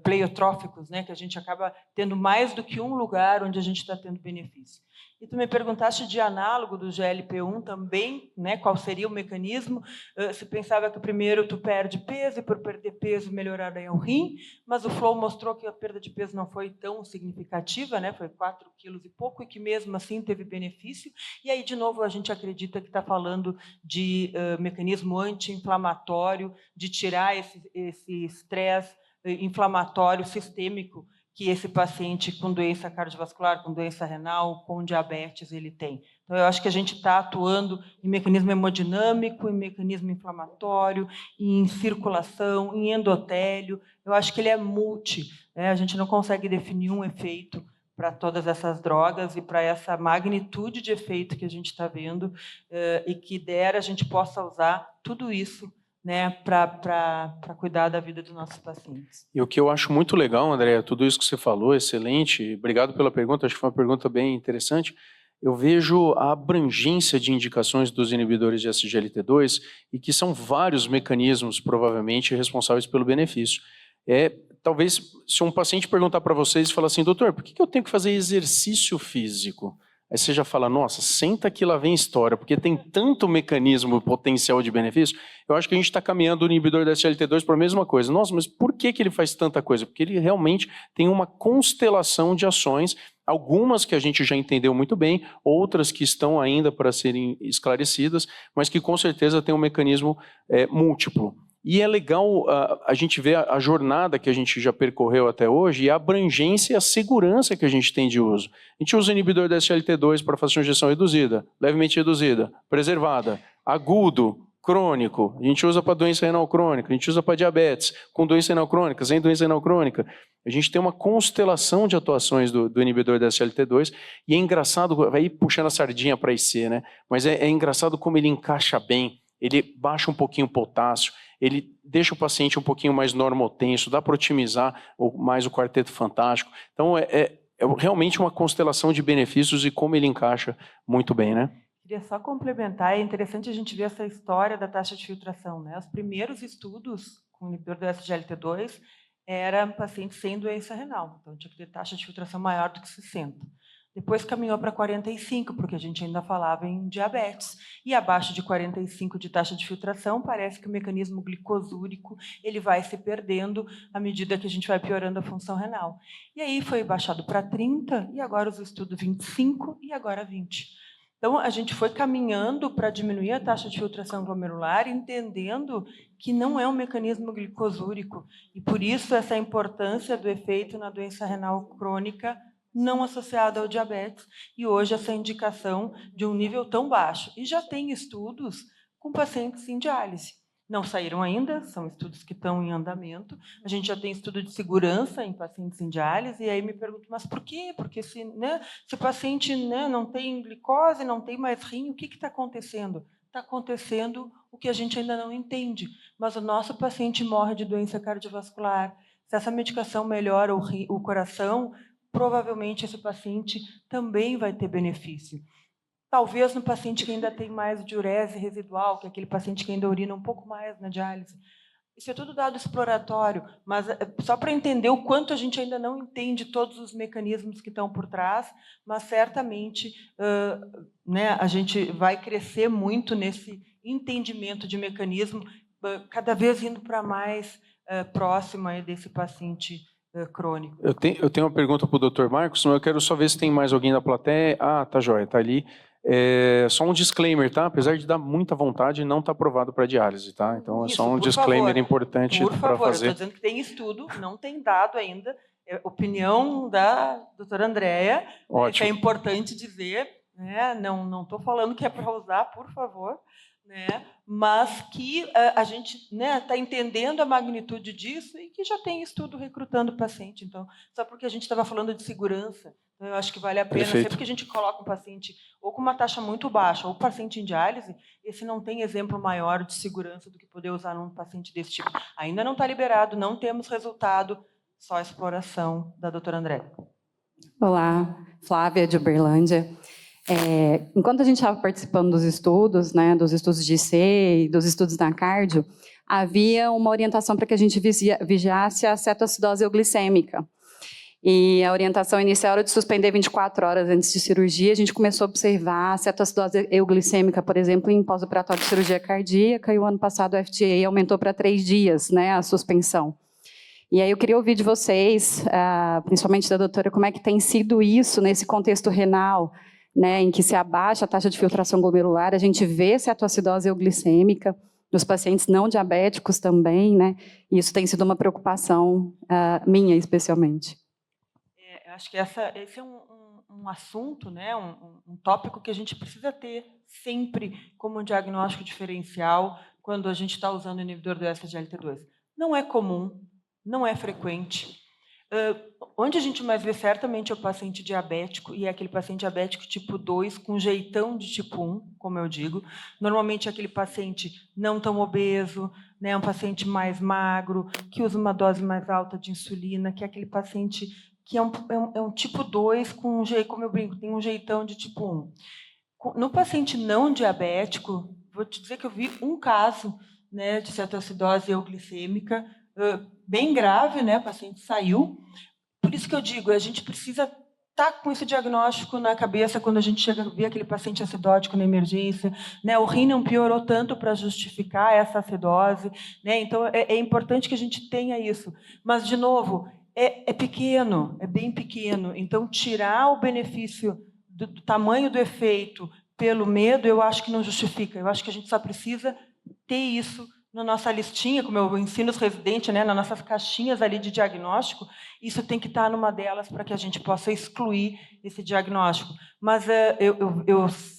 pleiotróficos, né, que a gente acaba tendo mais do que um lugar onde a gente está tendo benefício. E tu me perguntaste de análogo do GLP-1 também, né, qual seria o mecanismo. Você pensava que primeiro tu perde peso e por perder peso melhorar aí o rim, mas o FLOW mostrou que a perda de peso não foi tão significativa, né, foi 4 quilos e pouco, e que mesmo assim teve benefício. E aí, de novo, a gente acredita que está falando de mecanismo anti-inflamatório, de tirar esse estresse inflamatório sistêmico que esse paciente com doença cardiovascular, com doença renal, com diabetes, ele tem. Então, eu acho que a gente está atuando em mecanismo hemodinâmico, em mecanismo inflamatório, em circulação, em endotélio. Eu acho que ele é multi, né? A gente não consegue definir um efeito para todas essas drogas e para essa magnitude de efeito que a gente está vendo, e que a gente possa usar tudo isso, né, para cuidar da vida dos nossos pacientes. E o que eu acho muito legal, André, tudo isso que você falou, excelente, obrigado pela pergunta, acho que foi uma pergunta bem interessante. Eu vejo a abrangência de indicações dos inibidores de SGLT2 e que são vários mecanismos, provavelmente, responsáveis pelo benefício. Talvez, se um paciente perguntar para vocês e falar assim, doutor, por que eu tenho que fazer exercício físico? aí você já fala, nossa, senta que lá vem história, porque tem tanto mecanismo potencial de benefício. Eu acho que a gente está caminhando o inibidor da SGLT2 para a mesma coisa. Nossa, mas por que ele faz tanta coisa? Porque ele realmente tem uma constelação de ações, algumas que a gente já entendeu muito bem, outras que estão ainda para serem esclarecidas, mas que com certeza tem um mecanismo múltiplo. E é legal a gente ver a jornada que a gente já percorreu até hoje e a abrangência e a segurança que a gente tem de uso. A gente usa o inibidor da SGLT2 para fazer uma injeção reduzida, levemente reduzida, preservada, agudo, crônico. A gente usa para doença renal crônica, a gente usa para diabetes, com doença renal crônica, sem doença renal crônica. A gente tem uma constelação de atuações do inibidor da SGLT2 e é engraçado, vai puxando a sardinha para IC, né? Mas é engraçado como ele encaixa bem, ele baixa um pouquinho o potássio, ele deixa o paciente um pouquinho mais normotenso, dá para otimizar mais o quarteto fantástico. Então, é realmente uma constelação de benefícios e como ele encaixa muito bem, né? Queria só complementar, é interessante a gente ver essa história da taxa de filtração, né? Os primeiros estudos com o inibidor do SGLT2 eram pacientes sem doença renal, então tinha que ter taxa de filtração maior do que 60. Depois caminhou para 45, porque a gente ainda falava em diabetes. E abaixo de 45 de taxa de filtração, parece que o mecanismo glicosúrico ele vai se perdendo à medida que a gente vai piorando a função renal. E aí foi baixado para 30, e agora os estudos 25 e agora 20. Então, a gente foi caminhando para diminuir a taxa de filtração glomerular, entendendo que não é um mecanismo glicosúrico. E, por isso, essa importância do efeito na doença renal crônica não associada ao diabetes, e hoje essa indicação de um nível tão baixo. E já tem estudos com pacientes em diálise. Não saíram ainda, são estudos que estão em andamento. A gente já tem estudo de segurança em pacientes em diálise, e aí me pergunto, mas por quê? Porque se o paciente não tem glicose, não tem mais rim, o que está acontecendo? Está acontecendo o que a gente ainda não entende, mas o nosso paciente morre de doença cardiovascular. Se essa medicação melhora o coração, provavelmente esse paciente também vai ter benefício. Talvez no paciente que ainda tem mais diurese residual, que é aquele paciente que ainda urina um pouco mais na diálise. Isso é tudo dado exploratório, mas só para entender o quanto a gente ainda não entende todos os mecanismos que estão por trás, mas certamente a gente vai crescer muito nesse entendimento de mecanismo, cada vez indo para mais próximo aí desse paciente crônico. Eu tenho uma pergunta para o Dr. Marcos, mas eu quero só ver se tem mais alguém da plateia. Ah, tá joia, tá ali. Só um disclaimer, tá? Apesar de dar muita vontade, não está aprovado para diálise, tá? Então é só um disclaimer importante para fazer. Por favor, eu estou dizendo que tem estudo, não tem dado ainda. Opinião da doutora Andréia, que é importante dizer, né? Não estou falando que é para usar, por favor, né? Mas que a gente está entendendo a magnitude disso e que já tem estudo recrutando paciente. Então, só porque a gente estava falando de segurança, eu acho que vale a pena. Perfeito. Sempre que a gente coloca um paciente ou com uma taxa muito baixa ou paciente em diálise, esse não tem exemplo maior de segurança do que poder usar num paciente desse tipo. Ainda não está liberado, não temos resultado, só a exploração da doutora André. Olá, Flávia de Uberlândia. Enquanto a gente estava participando dos estudos, né, dos estudos de IC e dos estudos da cardio, havia uma orientação para que a gente vigiasse a cetoacidose euglicêmica. E a orientação inicial era de suspender 24 horas antes de cirurgia. A gente começou a observar a cetoacidose euglicêmica, por exemplo, em pós-operatório de cirurgia cardíaca, e o ano passado o FDA aumentou para 3 dias, né, a suspensão. E aí eu queria ouvir de vocês, principalmente da doutora, como é que tem sido isso nesse contexto renal, né, em que se abaixa a taxa de filtração glomerular, a gente vê cetoacidose euglicêmica nos pacientes não diabéticos também, né, e isso tem sido uma preocupação minha, especialmente. Eu acho que esse é um assunto, né, um tópico que a gente precisa ter sempre como um diagnóstico diferencial quando a gente está usando o inibidor do SGLT2. Não é comum, não é frequente. Onde a gente mais vê certamente é o paciente diabético, e é aquele paciente diabético tipo 2 com jeitão de tipo 1, como eu digo. Normalmente é aquele paciente não tão obeso, né, um paciente mais magro, que usa uma dose mais alta de insulina, que é aquele paciente que é um tipo 2 com como eu brinco, tem um jeitão de tipo 1. No paciente não diabético, vou te dizer que eu vi um caso, né, de cetoacidose euglicêmica, bem grave, né? O paciente saiu. Por isso que eu digo, a gente precisa está com esse diagnóstico na cabeça quando a gente chega a ver aquele paciente acidótico na emergência, né? O rim não piorou tanto para justificar essa acidose, né? Então, é importante que a gente tenha isso. Mas, de novo, é pequeno, é bem pequeno. Então, tirar o benefício do tamanho do efeito pelo medo, eu acho que não justifica. Eu acho que a gente só precisa ter isso na nossa listinha, como eu ensino os residentes, né, nas nossas caixinhas ali de diagnóstico, isso tem que estar numa delas para que a gente possa excluir esse diagnóstico. Mas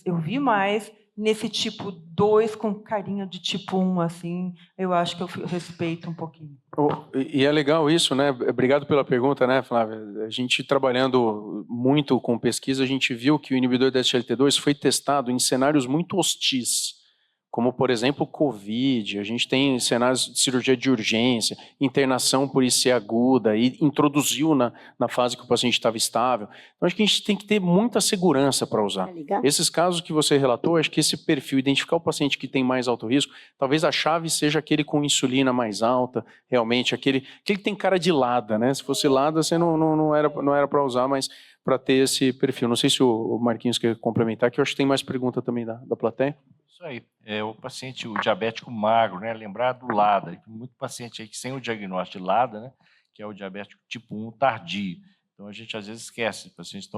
eu vi mais nesse tipo 2 com carinha de tipo 1, assim, eu acho que eu respeito um pouquinho. E é legal isso, né? Obrigado pela pergunta, né, Flávia? A gente trabalhando muito com pesquisa, a gente viu que o inibidor da SGLT2 foi testado em cenários muito hostis, como, por exemplo, Covid. A gente tem cenários de cirurgia de urgência, internação por IC aguda, e introduziu na fase que o paciente estava estável. Então, acho que a gente tem que ter muita segurança para usar. Esses casos que você relatou, acho que esse perfil, identificar o paciente que tem mais alto risco, talvez a chave seja aquele com insulina mais alta, realmente, aquele que tem cara de LADA, né? Se fosse LADA, você não era para usar, mas para ter esse perfil. Não sei se o Marquinhos quer complementar, que eu acho que tem mais pergunta também da plateia. Isso aí. O paciente, o diabético magro, né? Lembrar do LADA. Tem muito paciente aí que sem o diagnóstico de LADA, né? Que é o diabético tipo 1 tardio. Então, a gente às vezes esquece, o paciente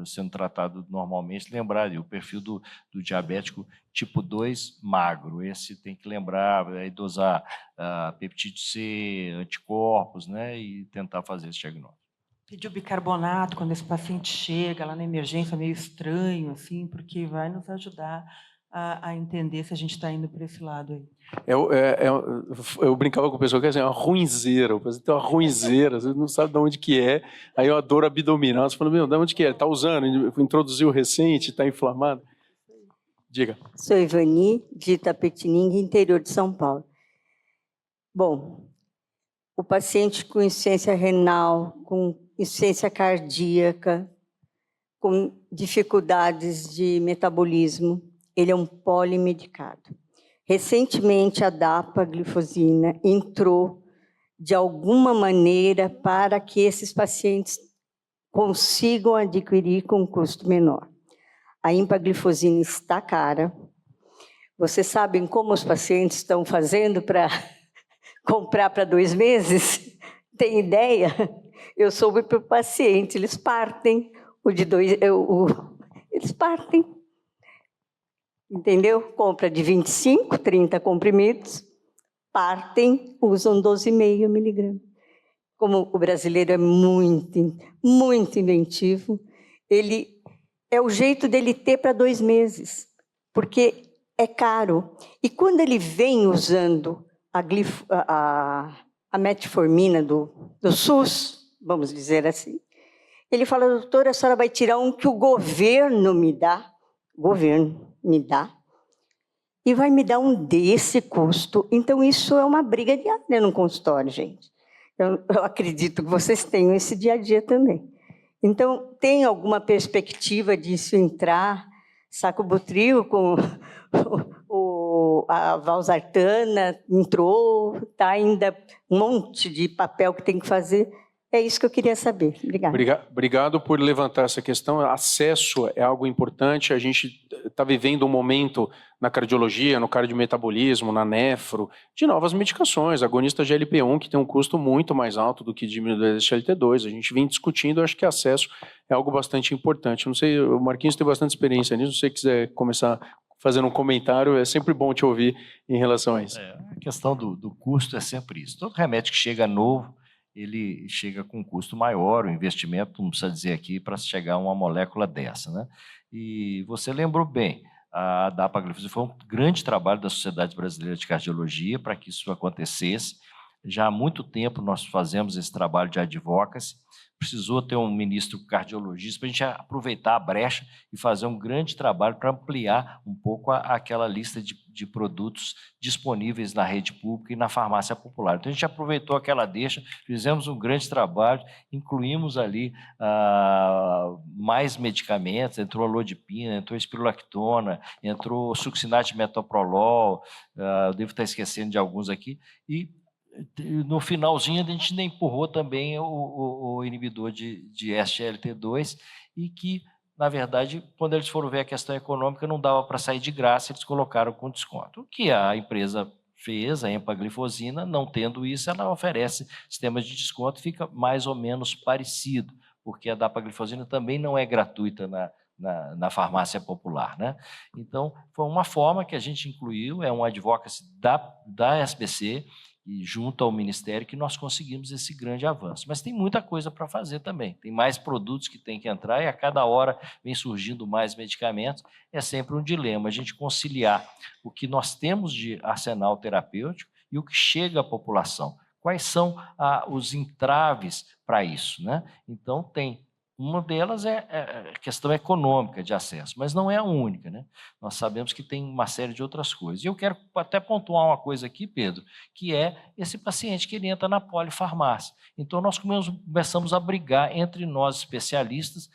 sendo tratado normalmente, lembrar o perfil do diabético tipo 2 magro. Esse tem que lembrar, dosar peptídeo C, anticorpos, né? E tentar fazer esse diagnóstico. Pedir o bicarbonato quando esse paciente chega lá na emergência, meio estranho, assim, porque vai nos ajudar a entender se a gente está indo para esse lado aí. Eu brincava com o pessoal que é uma ruinzeira, você tem uma ruinzeira, você não sabe de onde que é, aí uma dor abdominal, você fala, meu, de onde que é? Está usando? Introduziu recente, está inflamado? Diga. Sou Ivani, de Itapetininga, interior de São Paulo. Bom, o paciente com insuficiência renal, com insuficiência cardíaca, com dificuldades de metabolismo, ele é um polimedicado. Recentemente, a dapaglifosina entrou de alguma maneira para que esses pacientes consigam adquirir com um custo menor. A empaglifosina está cara. Vocês sabem como os pacientes estão fazendo para comprar para 2 meses? Tem ideia? Eu soube para o paciente, eles partem. Eles partem. Entendeu? Compra de 25, 30 comprimidos, partem, usam 12,5 miligramas. Como o brasileiro é muito, muito inventivo, é o jeito dele ter para 2 meses, porque é caro. E quando ele vem usando a metformina do SUS, vamos dizer assim, ele fala, doutora, a senhora vai tirar um que o governo me dá, e vai me dar um desse custo. Então, isso é uma briga diária no consultório, gente. Eu acredito que vocês tenham esse dia a dia também. Então, tem alguma perspectiva disso entrar, sacubitril com a valsartana entrou, está ainda um monte de papel que tem que fazer. É isso que eu queria saber. Obrigada. Obrigado por levantar essa questão. Acesso é algo importante. A gente está vivendo um momento na cardiologia, no cardiometabolismo, na nefro, de novas medicações. Agonista GLP-1, que tem um custo muito mais alto do que diminuidor da SGLT2. A gente vem discutindo, acho que acesso é algo bastante importante. Não sei, o Marquinhos tem bastante experiência nisso. Se você quiser começar fazendo um comentário, é sempre bom te ouvir em relação a isso. A questão do custo é sempre isso. Todo remédio que chega novo, ele chega com um custo maior, o investimento, não precisa dizer aqui, para chegar a uma molécula dessa, né? E você lembrou bem, a dapaglifosina foi um grande trabalho da Sociedade Brasileira de Cardiologia para que isso acontecesse. Já há muito tempo nós fazemos esse trabalho de advocacy, precisou ter um ministro cardiologista para a gente aproveitar a brecha e fazer um grande trabalho para ampliar um pouco aquela lista de produtos disponíveis na rede pública e na farmácia popular. Então, a gente aproveitou aquela deixa, fizemos um grande trabalho, incluímos ali mais medicamentos, entrou a lodipina, entrou a espirulactona, entrou succinate de metoprolol, eu devo estar esquecendo de alguns aqui, e no finalzinho a gente ainda empurrou também o inibidor de SGLT2 e que, na verdade, quando eles foram ver a questão econômica, não dava para sair de graça, eles colocaram com desconto. O que a empresa fez, a empaglifosina, não tendo isso, ela oferece sistemas de desconto, fica mais ou menos parecido, porque a dapaglifosina também não é gratuita na farmácia popular, né? Então, foi uma forma que a gente incluiu, é um advocacy da SBC, e junto ao Ministério, que nós conseguimos esse grande avanço. Mas tem muita coisa para fazer também, tem mais produtos que tem que entrar, e a cada hora vem surgindo mais medicamentos, é sempre um dilema, a gente conciliar o que nós temos de arsenal terapêutico e o que chega à população. Quais são os entraves para isso, né? Então, uma delas é a questão econômica de acesso, mas não é a única, né? Nós sabemos que tem uma série de outras coisas. E eu quero até pontuar uma coisa aqui, Pedro, que é esse paciente que ele entra na polifarmácia. Então, nós começamos a brigar entre nós, especialistas,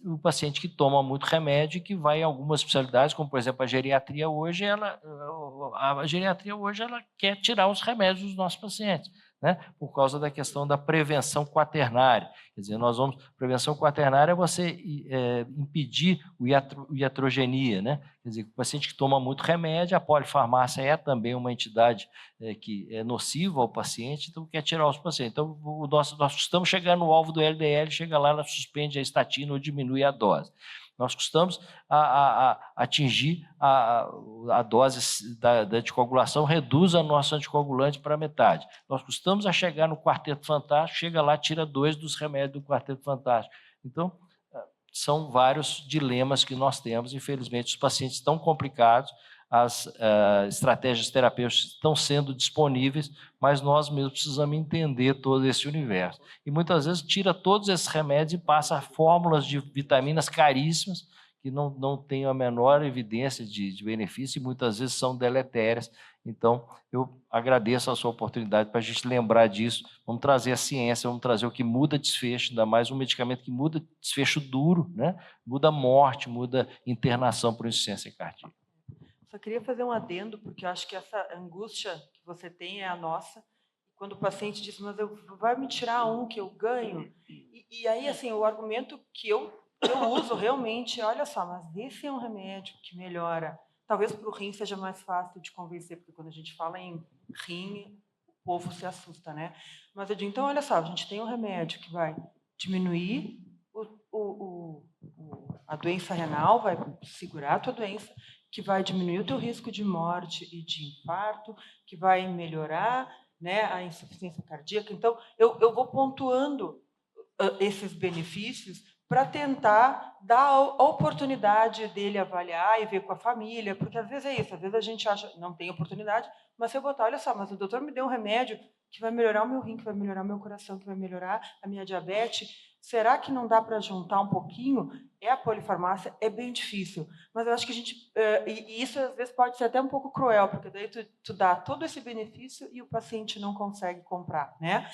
o paciente que toma muito remédio e que vai em algumas especialidades, como, por exemplo, a geriatria hoje, ela quer tirar os remédios dos nossos pacientes, né? Por causa da questão da prevenção quaternária. Quer dizer, prevenção quaternária é você impedir a iatrogenia, né? Quer dizer, o paciente que toma muito remédio, a polifarmácia é também uma entidade que é nociva ao paciente, então quer tirar os pacientes. Então, nós estamos chegando no alvo do LDL, chega lá, ela suspende a estatina ou diminui a dose. Nós custamos atingir a dose da anticoagulação, reduz a nossa anticoagulante para metade. Nós custamos a chegar no quarteto fantástico, chega lá, tira 2 dos remédios do quarteto fantástico. Então, são vários dilemas que nós temos. Infelizmente, os pacientes estão complicados, as estratégias terapêuticas estão sendo disponíveis, mas nós mesmos precisamos entender todo esse universo. E muitas vezes tira todos esses remédios e passa fórmulas de vitaminas caríssimas que não têm a menor evidência de benefício e muitas vezes são deletérias. Então, eu agradeço a sua oportunidade para a gente lembrar disso. Vamos trazer a ciência, vamos trazer o que muda desfecho, ainda mais um medicamento que muda desfecho duro, né? Muda morte, muda internação por insuficiência cardíaca. Só queria fazer um adendo, porque eu acho que essa angústia que você tem é a nossa. Quando o paciente diz, mas vai me tirar um que eu ganho? E aí, assim, o argumento que eu uso realmente, olha só, mas esse é um remédio que melhora. Talvez para o rim seja mais fácil de convencer, porque quando a gente fala em rim, o povo se assusta, né? Mas eu digo, então, olha só, a gente tem um remédio que vai diminuir a doença renal, vai segurar a tua doença, que vai diminuir o teu risco de morte e de infarto, que vai melhorar, né, a insuficiência cardíaca. Então, eu vou pontuando esses benefícios para tentar dar a oportunidade dele avaliar e ver com a família, porque às vezes é isso, às vezes a gente acha, não tem oportunidade, mas se eu botar, olha só, mas o doutor me deu um remédio que vai melhorar o meu rim, que vai melhorar o meu coração, que vai melhorar a minha diabetes, será que não dá para juntar um pouquinho? A polifarmácia é bem difícil, mas eu acho que a gente... E isso, às vezes, pode ser até um pouco cruel, porque daí tu dá todo esse benefício e o paciente não consegue comprar, né?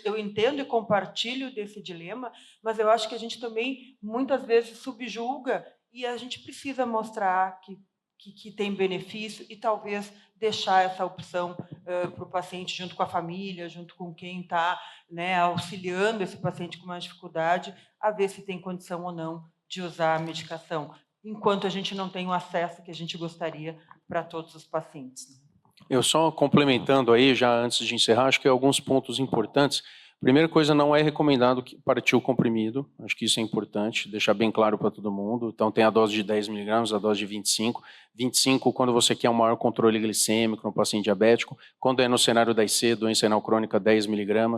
Eu entendo e compartilho desse dilema, mas eu acho que a gente também, muitas vezes, subjuga e a gente precisa mostrar que tem benefício e talvez deixar essa opção para o paciente junto com a família, junto com quem está, né, auxiliando esse paciente com mais dificuldade, a ver se tem condição ou não de usar a medicação, enquanto a gente não tem o acesso que a gente gostaria para todos os pacientes. Eu só complementando aí, já antes de encerrar, acho que alguns pontos importantes. Primeira coisa, não é recomendado partir o comprimido, acho que isso é importante, deixar bem claro para todo mundo. Então tem a dose de 10 mg, a dose de 25. 25 quando você quer um maior controle glicêmico no paciente diabético, quando é no cenário da IC, doença renal crônica, 10 mg.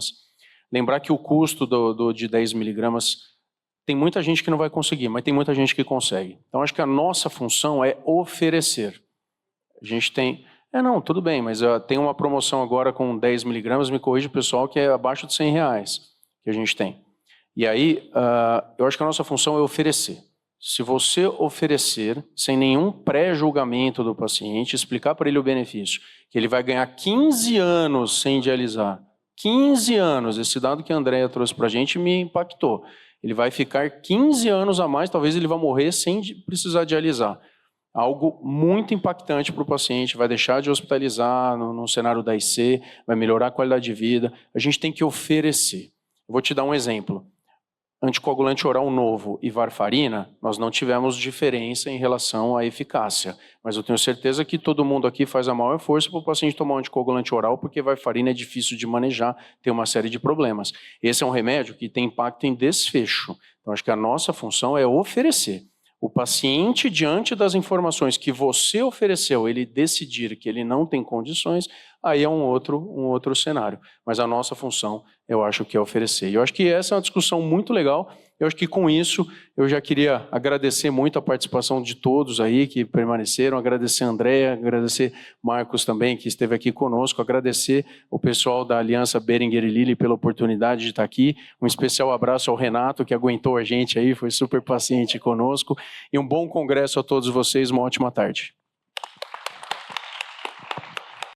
Lembrar que o custo de 10 mg, tem muita gente que não vai conseguir, mas tem muita gente que consegue. Então acho que a nossa função é oferecer. A gente tem... não, tudo bem, mas tem uma promoção agora com 10 mg, me corrige o pessoal, que é abaixo de R$100 que a gente tem. E aí, eu acho que a nossa função é oferecer. Se você oferecer, sem nenhum pré-julgamento do paciente, explicar para ele o benefício, que ele vai ganhar 15 anos sem dialisar, 15 anos, esse dado que a Andréia trouxe para a gente me impactou. Ele vai ficar 15 anos a mais, talvez ele vá morrer sem precisar dialisar. algo muito impactante para o paciente, vai deixar de hospitalizar no cenário da IC, vai melhorar a qualidade de vida. A gente tem que oferecer. Vou te dar um exemplo. Anticoagulante oral novo e varfarina, nós não tivemos diferença em relação à eficácia. Mas eu tenho certeza que todo mundo aqui faz a maior força para o paciente tomar um anticoagulante oral, porque varfarina é difícil de manejar, tem uma série de problemas. Esse é um remédio que tem impacto em desfecho. Então, acho que a nossa função é oferecer. O paciente, diante das informações que você ofereceu, ele decidir que ele não tem condições, aí é um outro cenário. Mas a nossa função, eu acho que é oferecer. E eu acho que essa é uma discussão muito legal. Eu acho que com isso, eu já queria agradecer muito a participação de todos aí que permaneceram, agradecer a Andréa, agradecer Marcos também, que esteve aqui conosco, agradecer o pessoal da Aliança Boehringer e Lilly pela oportunidade de estar aqui. Um especial abraço ao Renato, que aguentou a gente aí, foi super paciente conosco. E um bom congresso a todos vocês, uma ótima tarde.